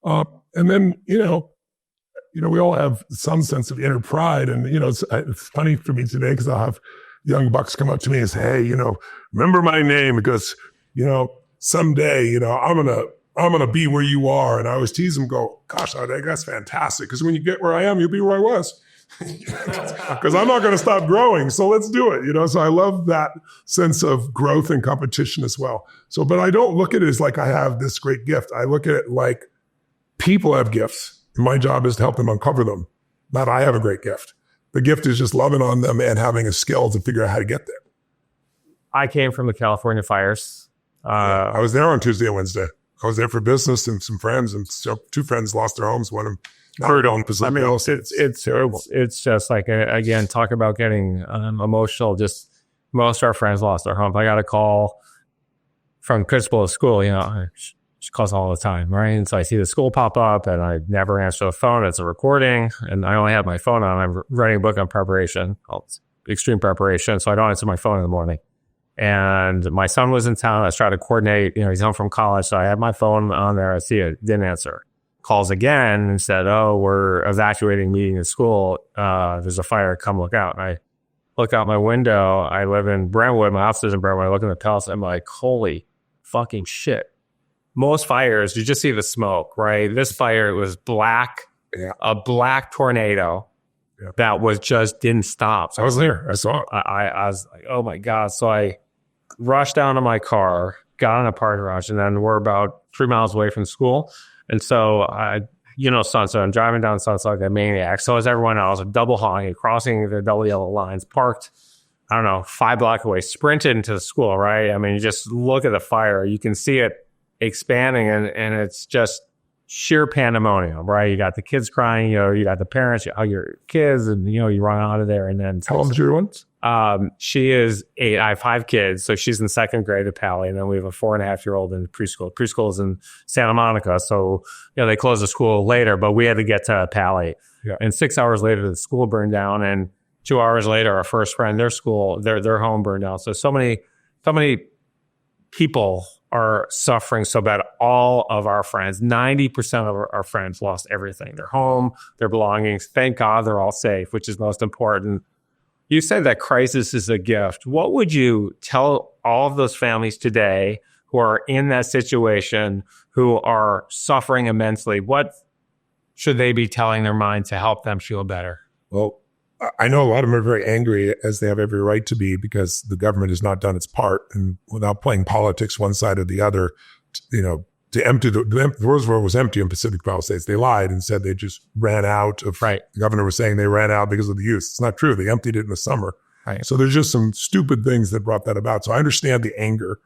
And then, we all have some sense of inner pride. And, it's funny for me today because I'll have young bucks come up to me and say, hey, remember my name because, someday, I'm going to be where you are. And I always tease them, go, gosh, that's fantastic. Because when you get where I am, you'll be where I was. Because I'm not going to stop growing. So let's do it. So I love that sense of growth and competition as well. So, but I don't look at it as like I have this great gift. I look at it like people have gifts My job is to help them uncover them. Not I have a great gift. The gift is just loving on them and having a skill to figure out how to get there.
I came from the California fires.
I was there on Tuesday and Wednesday. I was there for business and some friends, and so 2 friends lost their homes. One of them
Brutal. I mean, it's terrible. It's just like, again, talk about getting emotional. Just most of our friends lost their homes. I got a call from principal of school, she calls all the time, right? And so I see the school pop up and I never answer the phone. It's a recording and I only have my phone on. I'm writing a book on preparation, extreme preparation. So I don't answer my phone in the morning. And my son was in town. I was trying to coordinate, he's home from college. So I had my phone on there. I see it, didn't answer. Calls again and said, oh, we're evacuating, meeting at school. There's a fire, come look out. And I look out my window. I live in Brentwood. My office is in Brentwood. I look in the palace. I'm like, holy fucking shit. Most fires, you just see the smoke, right? This fire, it was black, a black tornado that was just didn't stop. So
I was there. I saw it.
I was like, oh my God. So I rushed down to my car, got in a parking garage, and then we're about 3 miles away from school. And so Sunset, I'm driving down Sunset like a maniac. So as everyone else, double honking, crossing the double yellow lines, parked, 5 blocks away, sprinted into the school, right? I mean, you just look at the fire, you can see it expanding and it's just sheer pandemonium, right? You got the kids crying, you got the parents, you hug your kids and, you run out of there. And then
how old is your one?
She is 8. I have 5 kids. So she's in 2nd grade at Pally. And then we have a 4.5-year-old in preschool. Preschool is in Santa Monica. So, they closed the school later, but we had to get to Pally. Yeah. And 6 hours later, the school burned down. And 2 hours later, our first friend, their school, their home burned down. So many people are suffering so bad. All of our friends, 90% of our friends lost everything. Their home, their belongings. Thank God they're all safe, which is most important. You said that crisis is a gift. What would you tell all of those families today who are in that situation, who are suffering immensely? What should they be telling their mind to help them feel better?
Well, I know a lot of them are very angry, as they have every right to be, because the government has not done its part. And without playing politics one side or the other, to empty the Roosevelt was empty in Pacific Palisades. They lied and said they just ran out of,
right.
The governor was saying they ran out because of the use. It's not true. They emptied it in the summer.
Right.
So there's just some stupid things that brought that about. So I understand the anger,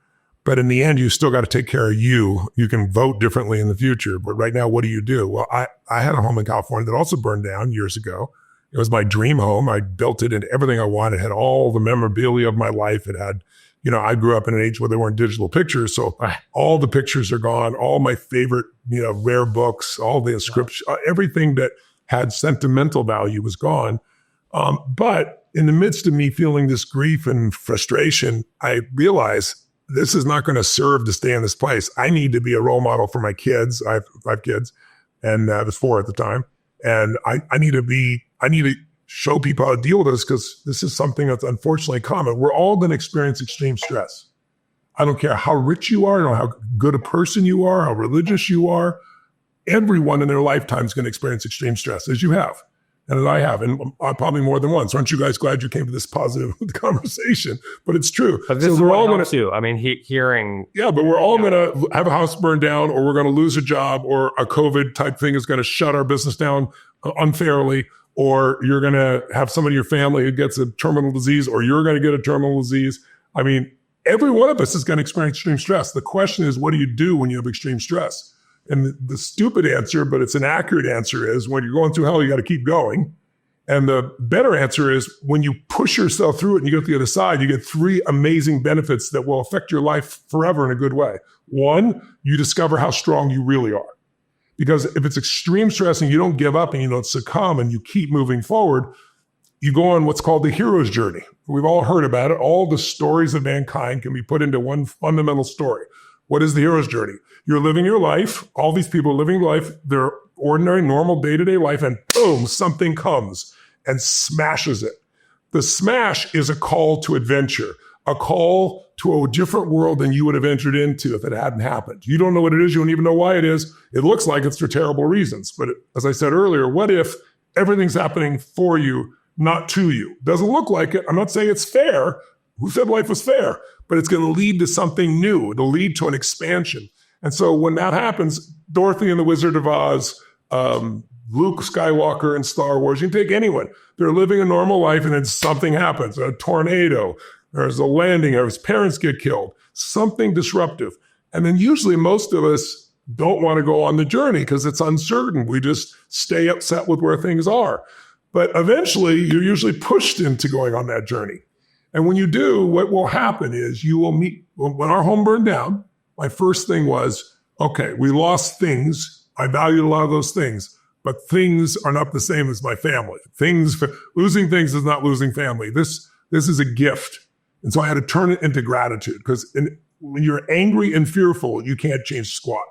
but in the end, you still got to take care of you. You can vote differently in the future, but right now, what do you do? Well, I had a home in California that also burned down years ago. It was my dream home. I built it into everything I wanted. It had all the memorabilia of my life. It had, I grew up in an age where there weren't digital pictures. So all the pictures are gone. All my favorite, rare books, all the inscriptions, everything that had sentimental value was gone. But in the midst of me feeling this grief and frustration, I realized this is not going to serve to stay in this place. I need to be a role model for my kids. I have 5 kids and I was 4 at the time. And I need to show people how to deal with this, because this is something that's unfortunately common. We're all going to experience extreme stress. I don't care how rich you are, how good a person you are, how religious you are. Everyone in their lifetime is going to experience extreme stress, as you have, and as I have, and probably more than once. Aren't you guys glad you came to this positive conversation? But it's true.
But this is we're all going to do. I mean, hearing.
Yeah, but we're all going to have a house burned down, or we're going to lose a job, or a COVID type thing is going to shut our business down unfairly, or you're going to have somebody in your family who gets a terminal disease, or you're going to get a terminal disease. I mean, every one of us is going to experience extreme stress. The question is, what do you do when you have extreme stress? And the stupid answer, but it's an accurate answer, is when you're going through hell, you got to keep going. And the better answer is when you push yourself through it and you get to the other side, you get 3 amazing benefits that will affect your life forever in a good way. 1, you discover how strong you really are. Because if it's extreme stress and you don't give up and you don't succumb and you keep moving forward, you go on what's called the hero's journey. We've all heard about it. All the stories of mankind can be put into one fundamental story. What is the hero's journey? You're living your life. All these people are living life, their ordinary, normal, day-to-day life, and boom, something comes and smashes it. The smash is a call to adventure, a call to a different world than you would have entered into if it hadn't happened. You don't know what it is. You don't even know why it is. It looks like it's for terrible reasons. But as I said earlier, what if everything's happening for you, not to you? Doesn't look like it. I'm not saying it's fair. Who said life was fair? But it's going to lead to something new. It'll lead to an expansion. And so when that happens, Dorothy and the Wizard of Oz, Luke Skywalker in Star Wars. You can take anyone. They're living a normal life and then something happens, a tornado, there's a landing, or his parents get killed, something disruptive. And then usually most of us don't want to go on the journey because it's uncertain. We just stay upset with where things are. But eventually you're usually pushed into going on that journey. And when you do, what will happen is you will meet, when our home burned down, my first thing was, okay, we lost things. I valued a lot of those things, but things are not the same as my family. Losing things is not losing family. This is a gift. And so I had to turn it into gratitude, because when you're angry and fearful, you can't change squat.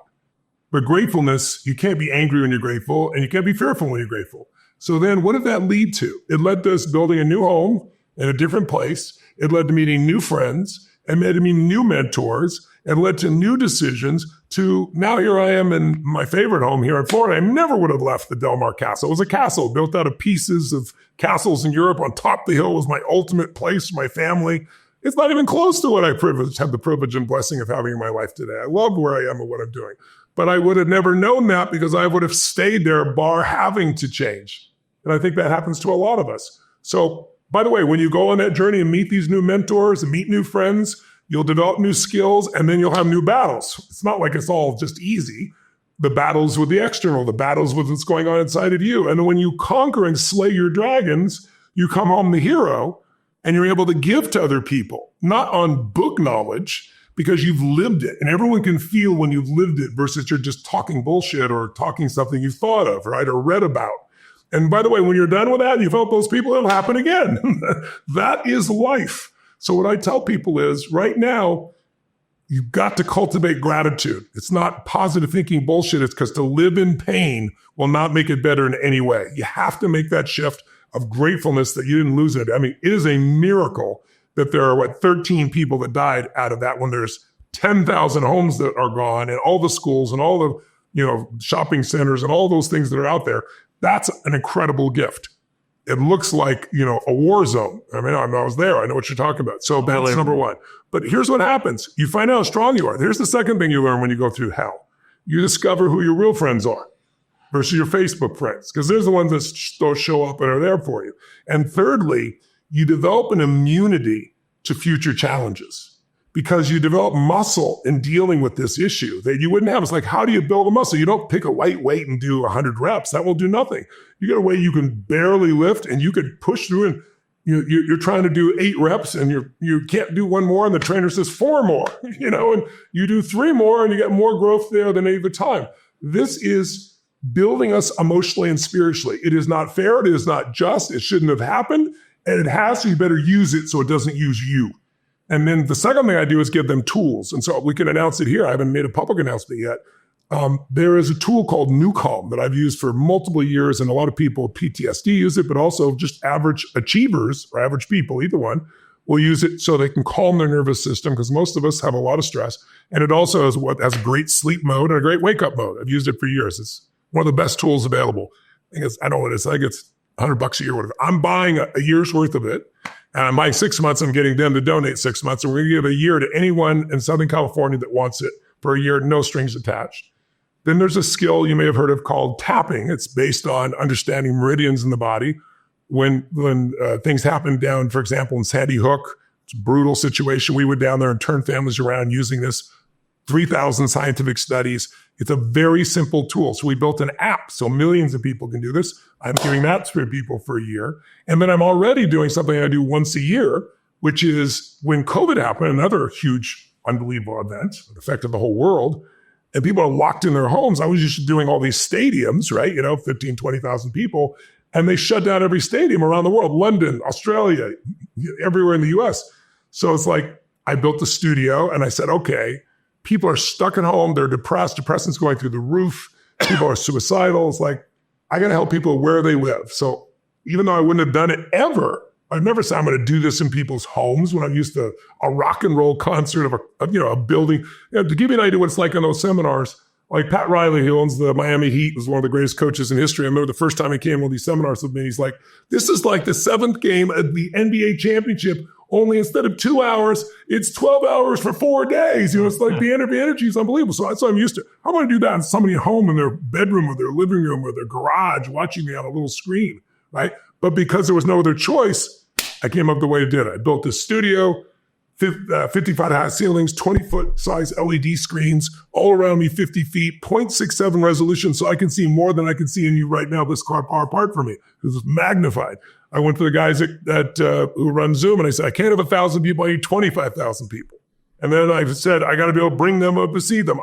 But gratefulness, you can't be angry when you're grateful, and you can't be fearful when you're grateful. So then what did that lead to? It led to us building a new home in a different place. It led to meeting new friends. It led to meeting new mentors. It led to new decisions to now here I am in my favorite home here in Florida. I never would have left the Del Mar Castle. It was a castle built out of pieces of castles in Europe. On top of the hill was my ultimate place, my family. It's not even close to what I had the privilege and blessing of having in my life today. I love where I am and what I'm doing. But I would have never known that because I would have stayed there, bar having to change. And I think that happens to a lot of us. So, by the way, when you go on that journey and meet these new mentors and meet new friends, you'll develop new skills, and then you'll have new battles. It's not like it's all just easy. The battles with the external, the battles with what's going on inside of you. And when you conquer and slay your dragons, you come home the hero, and you're able to give to other people, not on book knowledge, because you've lived it. And everyone can feel when you've lived it versus you're just talking bullshit or talking something you've thought of, right, or read about. And by the way, when you're done with that and you've helped those people, it'll happen again. That is life. So what I tell people is right now, you've got to cultivate gratitude. It's not positive thinking bullshit. It's because to live in pain will not make it better in any way. You have to make that shift of gratefulness that you didn't lose it. I mean, it is a miracle that there are 13 people that died out of that when there's 10,000 homes that are gone and all the schools and all the, shopping centers and all those things that are out there. That's an incredible gift. It looks like, a war zone. I mean, I was there. I know what you're talking about. So that's number one. But here's what happens. You find out how strong you are. Here's the second thing you learn when you go through hell. You discover who your real friends are versus your Facebook friends, because there's the ones that show up and are there for you. And thirdly, you develop an immunity to future challenges because you develop muscle in dealing with this issue that you wouldn't have. It's like, how do you build a muscle? You don't pick a light weight and do 100 reps. That will do nothing. You get a way you can barely lift and you could push through, and you're trying to do 8 reps and you can't do 1 more and the trainer says 4 more, and you do 3 more and you get more growth there than any other time. This is building us emotionally and spiritually. It is not fair. It is not just. It shouldn't have happened. And it has, so you better use it so it doesn't use you. And then the second thing I do is give them tools. And so we can announce it here. I haven't made a public announcement yet. There is a tool called New Calm that I've used for multiple years, and a lot of people with PTSD use it, but also just average achievers or average people, either one, will use it so they can calm their nervous system, because most of us have a lot of stress. And it also has a great sleep mode and a great wake-up mode. I've used it for years. It's one of the best tools available. I don't know what it is. I think it's $100 a year, whatever. I'm buying a year's worth of it. And I'm buying 6 months. I'm getting them to donate 6 months. And we're going to give a year to anyone in Southern California that wants it for a year, no strings attached. Then there's a skill you may have heard of called tapping. It's based on understanding meridians in the body. When things happen down, for example, in Sandy Hook, it's a brutal situation. We went down there and turned families around using this. 3,000 scientific studies. It's a very simple tool. So we built an app so millions of people can do this. I'm doing that for people for a year. And then I'm already doing something I do once a year, which is when COVID happened, another huge, unbelievable event that affected the whole world. And people are locked in their homes. I was used to doing all these stadiums, right? 15, 20,000 people. And they shut down every stadium around the world, London, Australia, everywhere in the US. So it's like, I built a studio and I said, okay, people are stuck at home. They're depressed. Depression's going through the roof. People are suicidal. It's like, I got to help people where they live. So even though I wouldn't have done it ever, I've never said I'm going to do this in people's homes when I'm used to a rock and roll concert of a building. To give you an idea what it's like in those seminars, like Pat Riley, who owns the Miami Heat, was one of the greatest coaches in history. I remember the first time he came to these seminars with me, he's like, this is like the 7th game of the NBA championship only instead of 2 hours, it's 12 hours for 4 days. It's like the energy is unbelievable. So that's what I'm used to. I want to do that in somebody at home in their bedroom or their living room or their garage watching me on a little screen, right? But because there was no other choice, I came up with the way to do it. I built this studio, 55 high ceilings, 20-foot size LED screens, all around me 50 feet, 0.67 resolution, so I can see more than I can see in you right now this car far apart from me. This is magnified. I went to the guys who run Zoom, and I said, I can't have 1,000 people, I need 25,000 people. And then I said, I got to be able to bring them up to see them.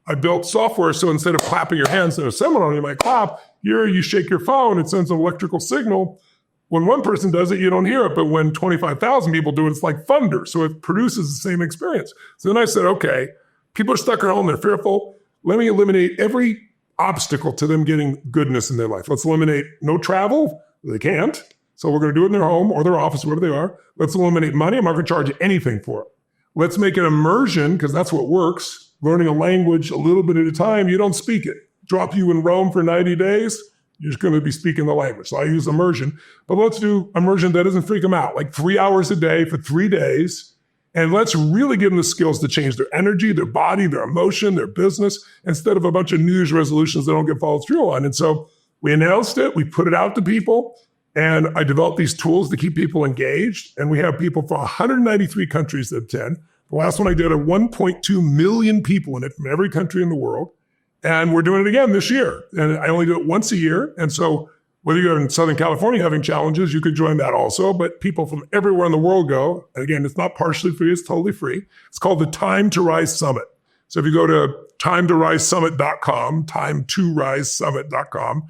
I built software, so instead of clapping your hands in a seminar, you might clap. Here, you shake your phone, it sends an electrical signal. When one person does it, you don't hear it. But when 25,000 people do it, it's like thunder. So it produces the same experience. So then I said, okay, people are stuck at home. They're fearful. Let me eliminate every obstacle to them getting goodness in their life. Let's eliminate no travel. They can't. So we're going to do it in their home or their office, wherever they are. Let's eliminate money. I'm not going to charge anything for it. Let's make an immersion, because that's what works. Learning a language a little bit at a time. You don't speak it. Drop you in Rome for 90 days. You're just going to be speaking the language. So I use immersion. But let's do immersion that doesn't freak them out, like 3 hours a day for 3 days. And let's really give them the skills to change their energy, their body, their emotion, their business, instead of a bunch of New Year's resolutions that don't get followed through on. And so we announced it. We put it out to people. And I developed these tools to keep people engaged. And we have people from 193 countries that attend. The last one I did had 1.2 million people in it from every country in the world. And we're doing it again this year. And I only do it once a year. And so whether you're in Southern California having challenges, you could join that also. But people from everywhere in the world go. And again, it's not partially free, it's totally free. It's called the Time to Rise Summit. So if you go to timetorisesummit.com, timetorisesummit.com,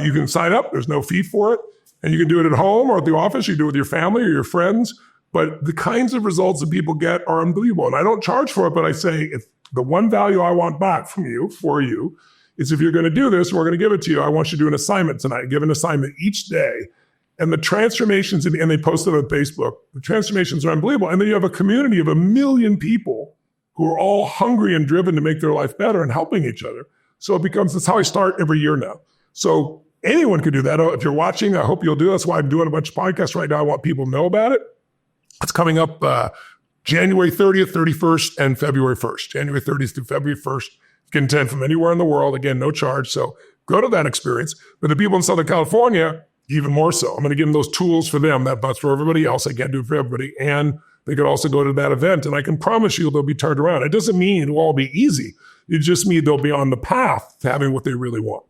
you can sign up. There's no fee for it. And you can do it at home or at the office. You can do it with your family or your friends. But the kinds of results that people get are unbelievable. And I don't charge for it, but I say, if the one value I want back from you, for you, is if you're going to do this, we're going to give it to you. I want you to do an assignment tonight. Give an assignment each day. And the transformations, and they post it on Facebook, the transformations are unbelievable. And then you have a community of 1 million people who are all hungry and driven to make their life better and helping each other. So that's how I start every year now. So anyone could do that. If you're watching, I hope you'll do it. That's why I'm doing a bunch of podcasts right now. I want people to know about it. It's coming up January 30th, 31st, and February 1st. January 30th through February 1st. You can attend from anywhere in the world. Again, no charge. So go to that experience. But the people in Southern California, even more so. I'm going to give them those tools for them. That's for everybody else. I can't do it for everybody. And they could also go to that event. And I can promise you they'll be turned around. It doesn't mean it'll all be easy. It just means they'll be on the path to having what they really want.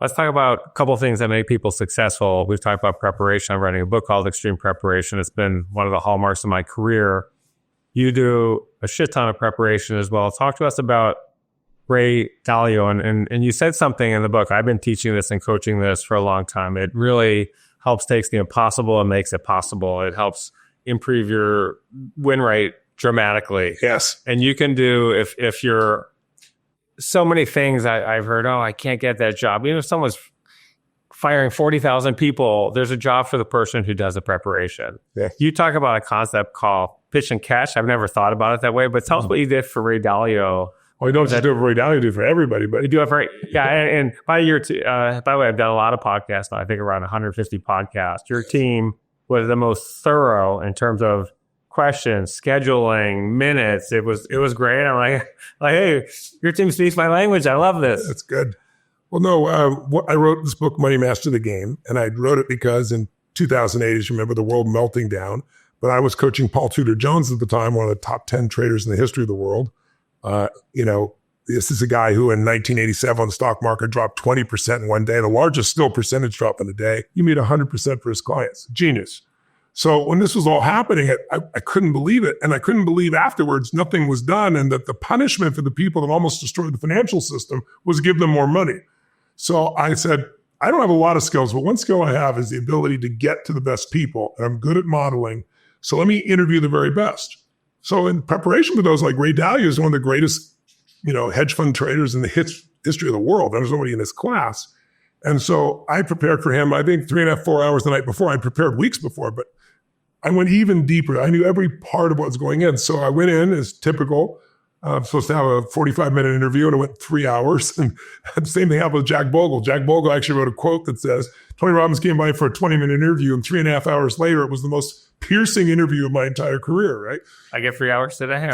Let's talk about a couple of things that make people successful. We've talked about preparation. I'm writing a book called Extreme Preparation. It's been one of the hallmarks of my career. You do a shit ton of preparation as well. Talk to us about Ray Dalio. And you said something in the book. I've been teaching this and coaching this for a long time. It really helps takes the impossible and makes it possible. It helps improve your win rate dramatically.
Yes.
And you can do, if you're, so many things I've heard, I can't get that job. Even if someone's firing 40,000 people, there's a job for the person who does the preparation.
Yeah.
You talk about a concept called pitch and catch. I've never thought about it that way, but tell us what you did for Ray Dalio.
Well, you don't just do it for Ray Dalio, you do it for everybody. But
you do it for, and by year two, by the way, I've done a lot of podcasts now. I think around 150 podcasts. Your team was the most thorough in terms of questions, scheduling, minutes. It was great. I'm like, hey, your team speaks my language. I love this.
That's good. Well, no, I wrote this book, Money Master the Game, and I wrote it because in 2008, as you remember, the world melting down. But I was coaching Paul Tudor Jones at the time, one of the top 10 traders in the history of the world. This is a guy who in 1987, the stock market dropped 20% in one day, the largest still percentage drop in a day. He made 100% for his clients. Genius. So when this was all happening, I couldn't believe it. And I couldn't believe afterwards nothing was done, and that the punishment for the people that almost destroyed the financial system was give them more money. So I said, I don't have a lot of skills, but one skill I have is the ability to get to the best people. And I'm good at modeling. So let me interview the very best. So in preparation for those, like Ray Dalio is one of the greatest, hedge fund traders in the history of the world. There's nobody in his class. And so I prepared for him, I think 3.5, 4 hours the night before. I prepared weeks before, but I went even deeper. I knew every part of what was going in. So I went in as typical. I'm supposed to have a 45-minute interview, and it went 3 hours. And the same thing happened with Jack Bogle. Jack Bogle actually wrote a quote that says, Tony Robbins came by for a 20-minute interview, and 3.5 hours later, it was the most piercing interview of my entire career, right?
I get 3 hours today.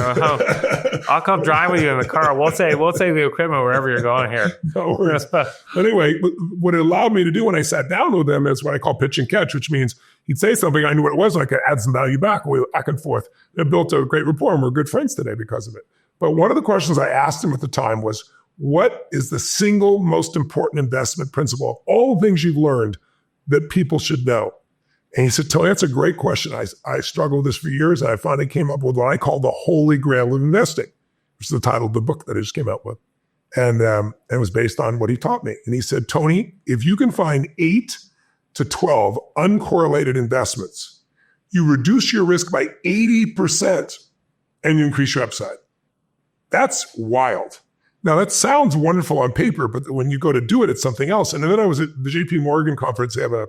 I'll come drive with you in the car. We'll take the equipment wherever you're going here.
No worries. But anyway, what it allowed me to do when I sat down with him is what I call pitch and catch, which means he'd say something, I knew what it was, and I could add some value back. We went back and forth. It built a great rapport, and we're good friends today because of it. But one of the questions I asked him at the time was, what is the single most important investment principle of all the things you've learned that people should know? And he said, Tony, that's a great question. I struggled with this for years, and I finally came up with what I call the holy grail of investing, which is the title of the book that I just came out with. And it was based on what he taught me. And he said, Tony, if you can find 8 to 12 uncorrelated investments, you reduce your risk by 80% and you increase your upside. That's wild. Now, that sounds wonderful on paper, but when you go to do it, it's something else. And then I was at the JP Morgan conference. They have a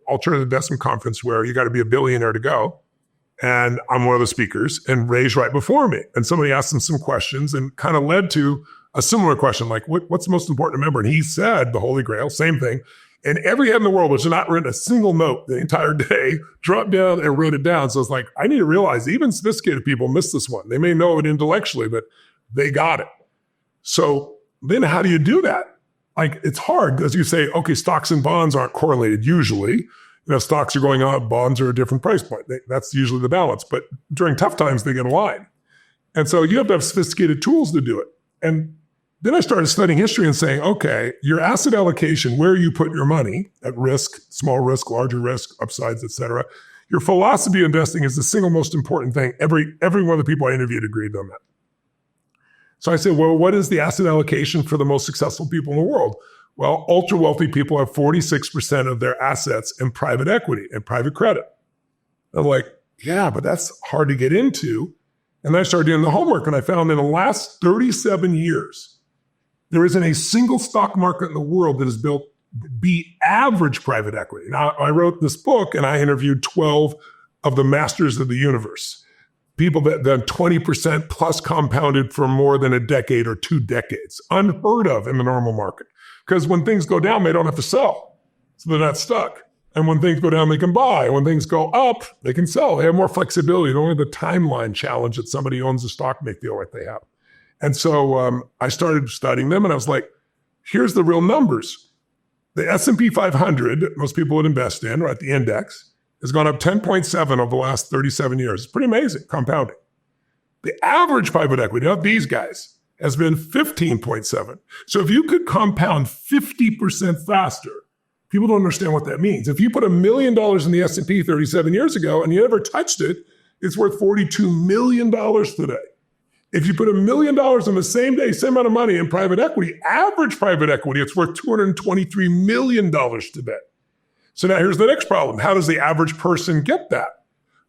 alternative investment conference where you got to be a billionaire to go. And I'm one of the speakers, and Ray's right before me. And somebody asked him some questions and kind of led to a similar question, like, what's the most important to remember? And he said, the Holy Grail, same thing. And every head in the world, which had not written a single note the entire day, dropped down and wrote it down. So it's like, I need to realize even sophisticated people miss this one. They may know it intellectually, but they got it. So then how do you do that? Like, it's hard because you say, okay, stocks and bonds aren't correlated usually. Stocks are going up, bonds are a different price point. That's usually the balance. But during tough times, they get aligned. And so you have to have sophisticated tools to do it. And then I started studying history and saying, okay, your asset allocation, where you put your money at risk, small risk, larger risk, upsides, et cetera, your philosophy of investing is the single most important thing. Every one of the people I interviewed agreed on that. So I said, well, what is the asset allocation for the most successful people in the world? Well, ultra wealthy people have 46% of their assets in private equity and private credit. I'm like, yeah, but that's hard to get into. And I started doing the homework, and I found in the last 37 years, there isn't a single stock market in the world that has beat average private equity. Now, I wrote this book, and I interviewed 12 of the masters of the universe. People that done 20% plus compounded for more than a decade or 2 decades. Unheard of in the normal market. Because when things go down, they don't have to sell. So they're not stuck. And when things go down, they can buy. When things go up, they can sell. They have more flexibility. They don't have the timeline challenge that somebody who owns a stock may feel like they have. And so I started studying them, and I was like, here's the real numbers. The S&P 500, most people would invest in, or at the index, has gone up 10.7 over the last 37 years. It's pretty amazing, compounding. The average private equity, not these guys, has been 15.7. So if you could compound 50% faster, people don't understand what that means. If you put $1 million in the S&P 37 years ago and you never touched it, it's worth $42 million today. If you put $1 million in the same day, same amount of money in private equity, average private equity, it's worth $223 million today. So now here's the next problem. How does the average person get that?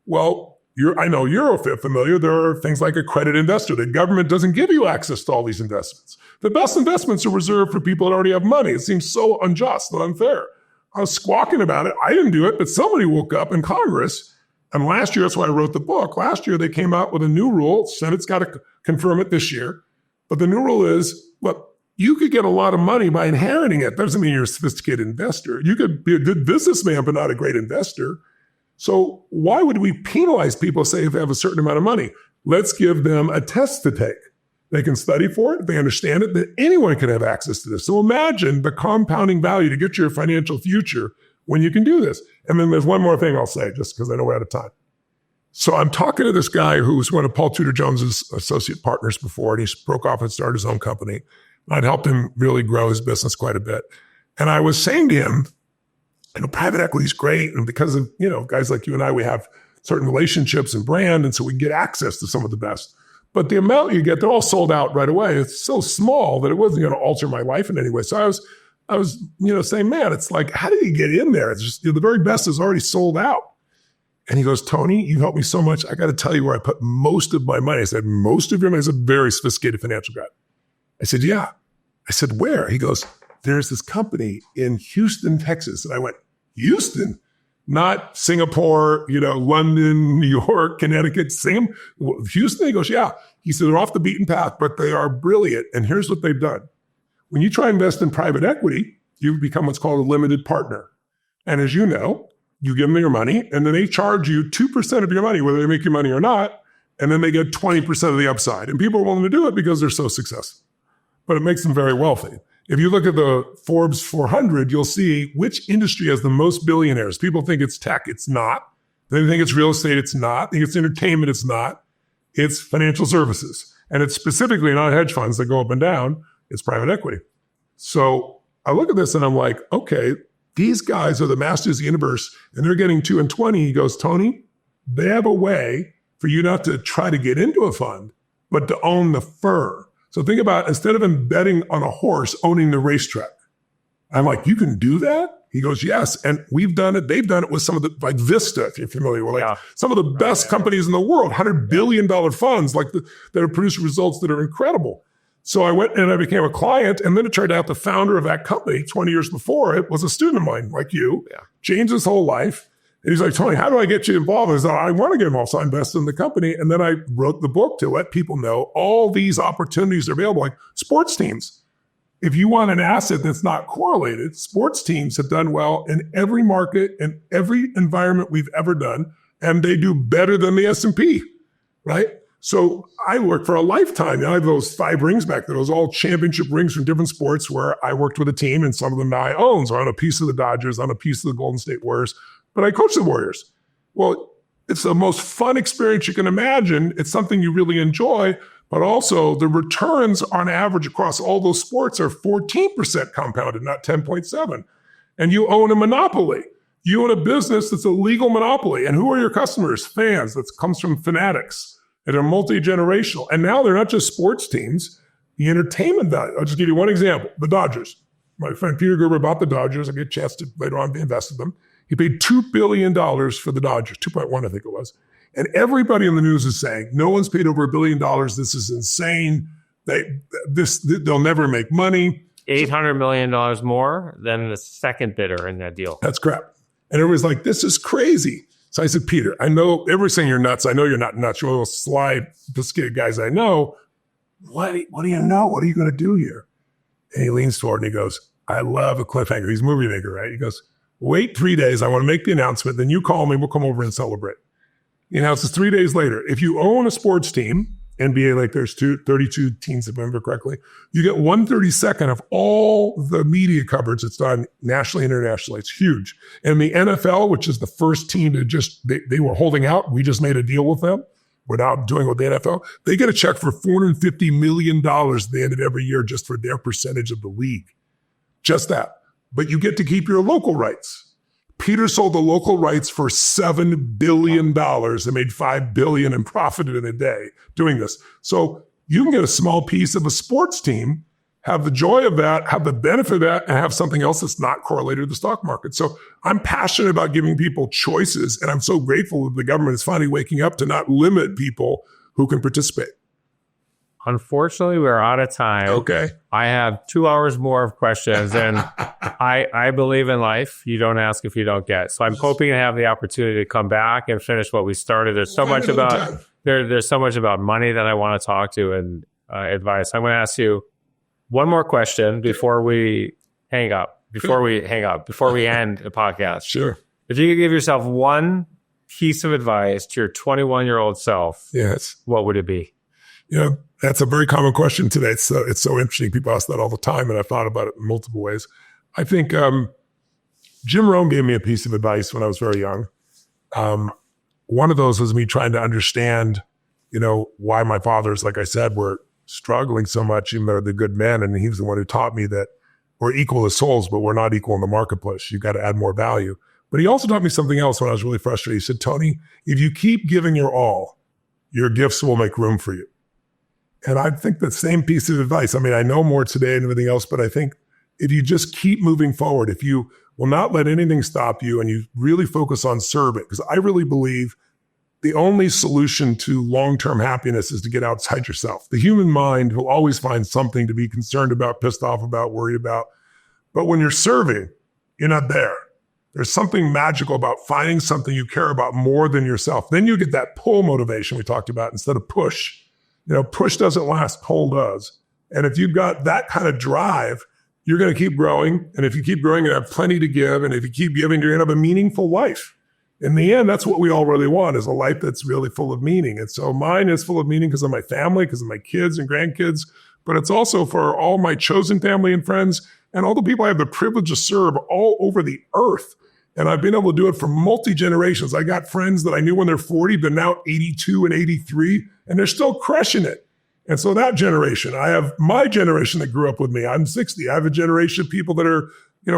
Well, I know you're familiar. There are things like a credit investor. The government doesn't give you access to all these investments. The best investments are reserved for people that already have money. It seems so unjust and unfair. I was squawking about it. I didn't do it, but somebody woke up in Congress. And last year, that's why I wrote the book. Last year, they came out with a new rule. Senate's got to confirm it this year. But the new rule is, look, you could get a lot of money by inheriting it. That doesn't mean you're a sophisticated investor. You could be a good businessman, but not a great investor. So why would we penalize people, say, if they have a certain amount of money? Let's give them a test to take. They can study for it. They understand it. That anyone can have access to this. So imagine the compounding value to get your financial future when you can do this. And then there's one more thing I'll say, just because I know we're out of time. So I'm talking to this guy who's one of Paul Tudor Jones's associate partners before, and he broke off and started his own company. I'd helped him really grow his business quite a bit. And I was saying to him, private equity is great. And because of, guys like you and I, we have certain relationships and brand. And so we get access to some of the best. But the amount you get, they're all sold out right away. It's so small that it wasn't going to alter my life in any way. So I was saying, man, it's like, how do you get in there? It's just, the very best is already sold out. And he goes, Tony, you helped me so much. I got to tell you where I put most of my money. I said, most of your money? He's a very sophisticated financial guy. I said, yeah. I said, where? He goes, there's this company in Houston, Texas. And I went, Houston? not Singapore, London, New York, Connecticut, Houston. He goes, yeah. He said, they're off the beaten path, but they are brilliant. And here's what they've done. When you try to invest in private equity, you become what's called a limited partner. And as you know, you give them your money and then they charge you 2% of your money, whether they make your money or not. And then they get 20% of the upside. And people are willing to do it because they're so successful. But it makes them very wealthy. If you look at the Forbes 400, you'll see which industry has the most billionaires. People think it's tech. It's not. They think it's real estate. It's not. They think it's entertainment. It's not. It's financial services. And it's specifically not hedge funds that go up and down. It's private equity. So I look at this and I'm like, okay, these guys are the masters of the universe and they're getting 2 and 20. He goes, Tony, they have a way for you not to try to get into a fund, but to own the fur. So think about, instead of betting on a horse, owning the racetrack. I'm like, you can do that? He goes, yes. And we've done it. They've done it with some of the, like Vista, if you're familiar with, some of the best companies in the world, $100 billion funds that have produced results that are incredible. So I went and I became a client, and then it turned out the founder of that company 20 years before it was a student of mine, like you, changed his whole life. And he's like, Tony, how do I get you involved? I said, I want to get involved. So I invested in the company. And then I wrote the book to let people know all these opportunities are available, like sports teams. If you want an asset that's not correlated, sports teams have done well in every market and every environment we've ever done. And they do better than the S&P, right? So I worked for a lifetime. I have those 5 rings back there, those all championship rings from different sports where I worked with a team, and some of them now I own. So I own a piece of the Dodgers, I own a piece of the Golden State Warriors, but I coach the Warriors. Well, it's the most fun experience you can imagine. It's something you really enjoy, but also the returns on average across all those sports are 14% compounded, not 10.7. And you own a monopoly. You own a business that's a legal monopoly. And who are your customers? Fans. That comes from fanatics. And they're multi-generational. And now they're not just sports teams, the entertainment value. I'll just give you one example. The Dodgers. My friend Peter Gerber bought the Dodgers. I get a chance to later on invest in them. He paid $2 billion for the Dodgers, 2.1, I think it was. And everybody in the news is saying, no one's paid over $1 billion. This is insane. They'll never make money.
$800 million more than the second bidder in that deal.
That's crap. And everybody's like, this is crazy. So I said, Peter, I know everybody's saying you're nuts. I know you're not nuts. You're one of those sly, sophisticated guys I know. What do you know? What are you going to do here? And he leans forward and he goes, I love a cliffhanger. He's a movie maker, right? He goes, wait 3 days. I want to make the announcement. Then you call me. We'll come over and celebrate. He announces 3 days later. If you own a sports team, NBA, like there's 32 teams, if I remember correctly, you get 1/32 of all the media coverage that's done nationally and internationally. It's huge. And the NFL, which is the first team to they were holding out. We just made a deal with them. We're now doing with the NFL. They get a check for $450 million at the end of every year just for their percentage of the league. Just that. But you get to keep your local rights. Peter sold the local rights for $7 billion and made $5 billion and profited in a day doing this. So you can get a small piece of a sports team, have the joy of that, have the benefit of that, and have something else that's not correlated to the stock market. So I'm passionate about giving people choices, and I'm so grateful that the government is finally waking up to not limit people who can participate.
Unfortunately, we're out of time.
Okay.
I have 2 hours more of questions, and I believe in life. You don't ask if you don't get. So I'm hoping to have the opportunity to come back and finish what we started. There's so much about there's so much about money that I want to talk to and advice. I'm going to ask you one more question before we hang up. Before we end the podcast.
Sure.
If you could give yourself one piece of advice to your 21-year-old self,
yes,
what would it be?
That's a very common question today. It's so interesting. People ask that all the time, and I've thought about it in multiple ways. I think Jim Rohn gave me a piece of advice when I was very young. One of those was me trying to understand, why my fathers, like I said, were struggling so much, even though they're good men. And he was the one who taught me that we're equal as souls, but we're not equal in the marketplace. You got to add more value. But he also taught me something else when I was really frustrated. He said, Tony, if you keep giving your all, your gifts will make room for you. And I think the same piece of advice. I mean, I know more today and everything else, but I think if you just keep moving forward, if you will not let anything stop you and you really focus on serving, because I really believe the only solution to long-term happiness is to get outside yourself. The human mind will always find something to be concerned about, pissed off about, worried about. But when you're serving, you're not there. There's something magical about finding something you care about more than yourself. Then you get that pull motivation we talked about instead of push. Push doesn't last, pull does. And if you've got that kind of drive, you're going to keep growing. And if you keep growing, you have plenty to give. And if you keep giving, you're going to have a meaningful life. In the end, that's what we all really want, is a life that's really full of meaning. And so mine is full of meaning because of my family, because of my kids and grandkids, but it's also for all my chosen family and friends and all the people I have the privilege to serve all over the earth. And I've been able to do it for multi-generations. I got friends that I knew when they're 40, they're now 82 and 83, and they're still crushing it. And so that generation, I have my generation that grew up with me. I'm 60. I have a generation of people that are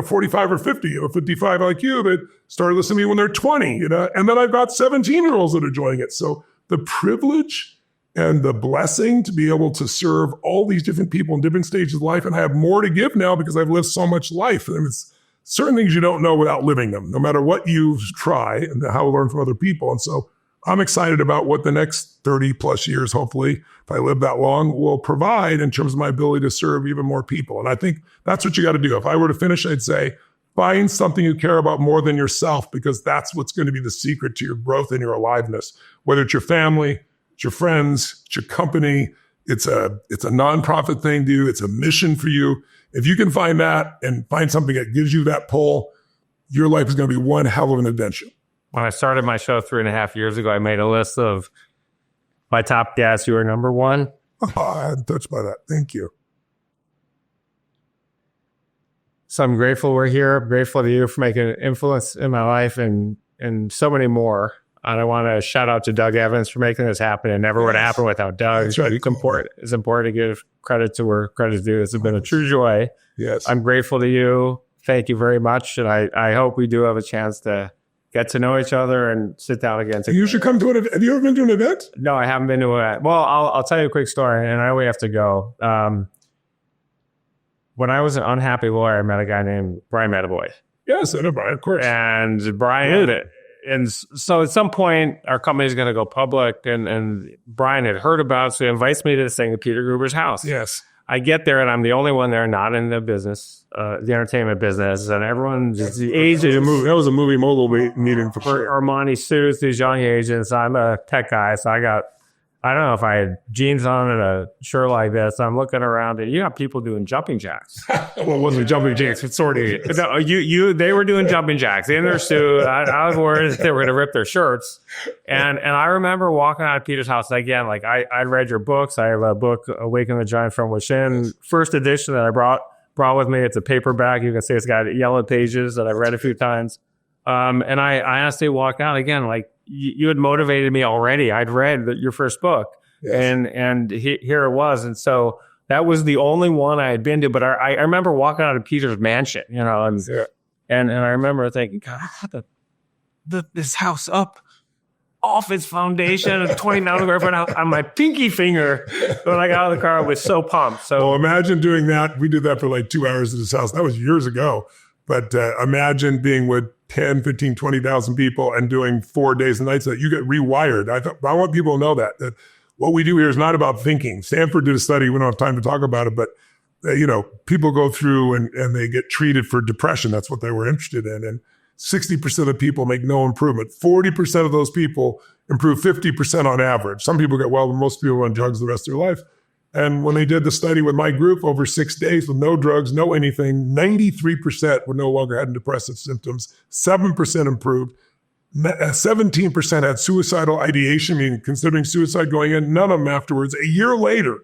45 or 50 or 55 like you that started listening to me when they're 20, and then I've got 17-year-olds that are joining it. So the privilege and the blessing to be able to serve all these different people in different stages of life. And I have more to give now because I've lived so much life. And it's certain things you don't know without living them, no matter what you try and how to learn from other people. And so I'm excited about what the next 30 plus years, hopefully, if I live that long, will provide in terms of my ability to serve even more people. And I think that's what you got to do. If I were to finish, I'd say, find something you care about more than yourself, because that's what's going to be the secret to your growth and your aliveness. Whether it's your family, it's your friends, it's your company, it's a nonprofit thing to do, it's a mission for you. If you can find that and find something that gives you that pull, your life is going to be one hell of an adventure.
When I started my show 3.5 years ago, I made a list of my top guests. You were number one.
Oh, I hadn't touched by that. Thank you.
So I'm grateful we're here. I'm grateful to you for making an influence in my life and so many more. And I want to shout out to Doug Evans for making this happen. It never would have happened without Doug.
That's right.
It's important to give credit to where credit is due. It's been a true joy.
Yes.
I'm grateful to you. Thank you very much. And I hope we do have a chance to get to know each other and sit down again.
You should come to an event. Have you ever been to an event?
No, I haven't been to an event. Well, I'll tell you a quick story, and I know we have to go. When I was an unhappy lawyer, I met a guy named Brian Metaboy.
Yes, I know Brian, of course.
And Brian did it. And so at some point, our company is going to go public, and Brian had heard about it, so he invites me to this thing at Peter Gruber's house.
Yes.
I get there, and I'm the only one there not in the business, the entertainment business, and everyone just the age of the movie.
That was a movie mogul meeting for sure.
Armani suits, these young agents. I'm a tech guy, so I don't know if I had jeans on and a shirt like this. I'm looking around, and you got people doing jumping jacks.
Well, it wasn't jumping jacks. It's sort of.
No, they were doing jumping jacks in their suit. I was worried that they were going to rip their shirts. And I remember walking out of Peter's house. Again, like I read your books. I have a book, Awaken the Giant from Within, first edition that I brought with me. It's a paperback. You can see it's got yellow pages that I've read a few times. And I honestly walked out again, like you had motivated me already. I'd read your first book, yes. and here it was. And so that was the only one I had been to. But I remember walking out of Peter's mansion, and I remember thinking, God, I had this house up off its foundation, a 20,000 square foot house on my pinky finger. When I got out of the car, I was so pumped. So,
well, imagine doing that. We did that for like 2 hours at his house. That was years ago. But imagine being with 10, 15, 20,000 people and doing 4 days and nights that you get rewired. I want people to know that what we do here is not about thinking. Stanford did a study. We don't have time to talk about it, but people go through and they get treated for depression. That's what they were interested in. And 60% of people make no improvement. 40% of those people improve 50% on average. Some people get well, but most people are on drugs the rest of their life. And when they did the study with my group over 6 days with no drugs, no anything, 93% were no longer having depressive symptoms, 7% improved, 17% had suicidal ideation, meaning considering suicide going in, none of them afterwards. A year later,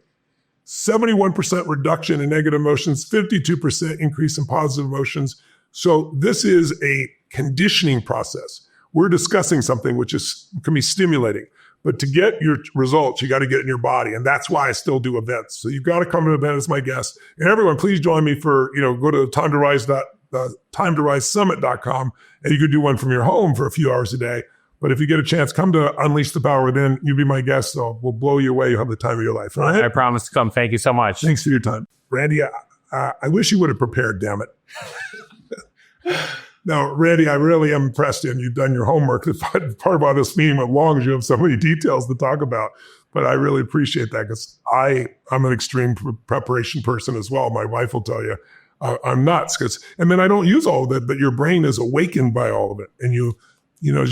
71% reduction in negative emotions, 52% increase in positive emotions. So this is a conditioning process. We're discussing something which can be stimulating. But to get your results, you got to get it in your body. And that's why I still do events. So you've got to come to an event as my guest. And everyone, please join me for, go to timetorise.summit.com, and you could do one from your home for a few hours a day. But if you get a chance, come to Unleash the Power Within. You be my guest. So we'll blow you away. You'll have the time of your life. All right?
I promise to come. Thank you so much.
Thanks for your time. Randy, I wish you would have prepared, damn it. Now, Randy, I really am impressed and you've done your homework. Part of why this meeting went long is you have so many details to talk about. But I really appreciate that because I'm an extreme preparation person as well. My wife will tell you. I'm nuts. And then I don't use all of it, but your brain is awakened by all of it. And you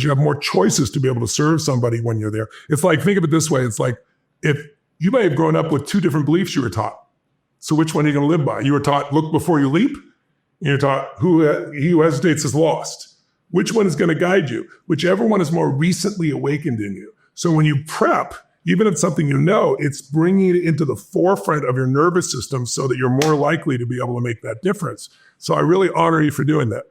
have more choices to be able to serve somebody when you're there. It's like, think of it this way. It's like if you may have grown up with two different beliefs you were taught. So which one are you going to live by? You were taught, look before you leap. And you're taught, he who hesitates is lost. Which one is going to guide you? Whichever one is more recently awakened in you. So when you prep, even if it's something you know, it's bringing it into the forefront of your nervous system so that you're more likely to be able to make that difference. So I really honor you for doing that.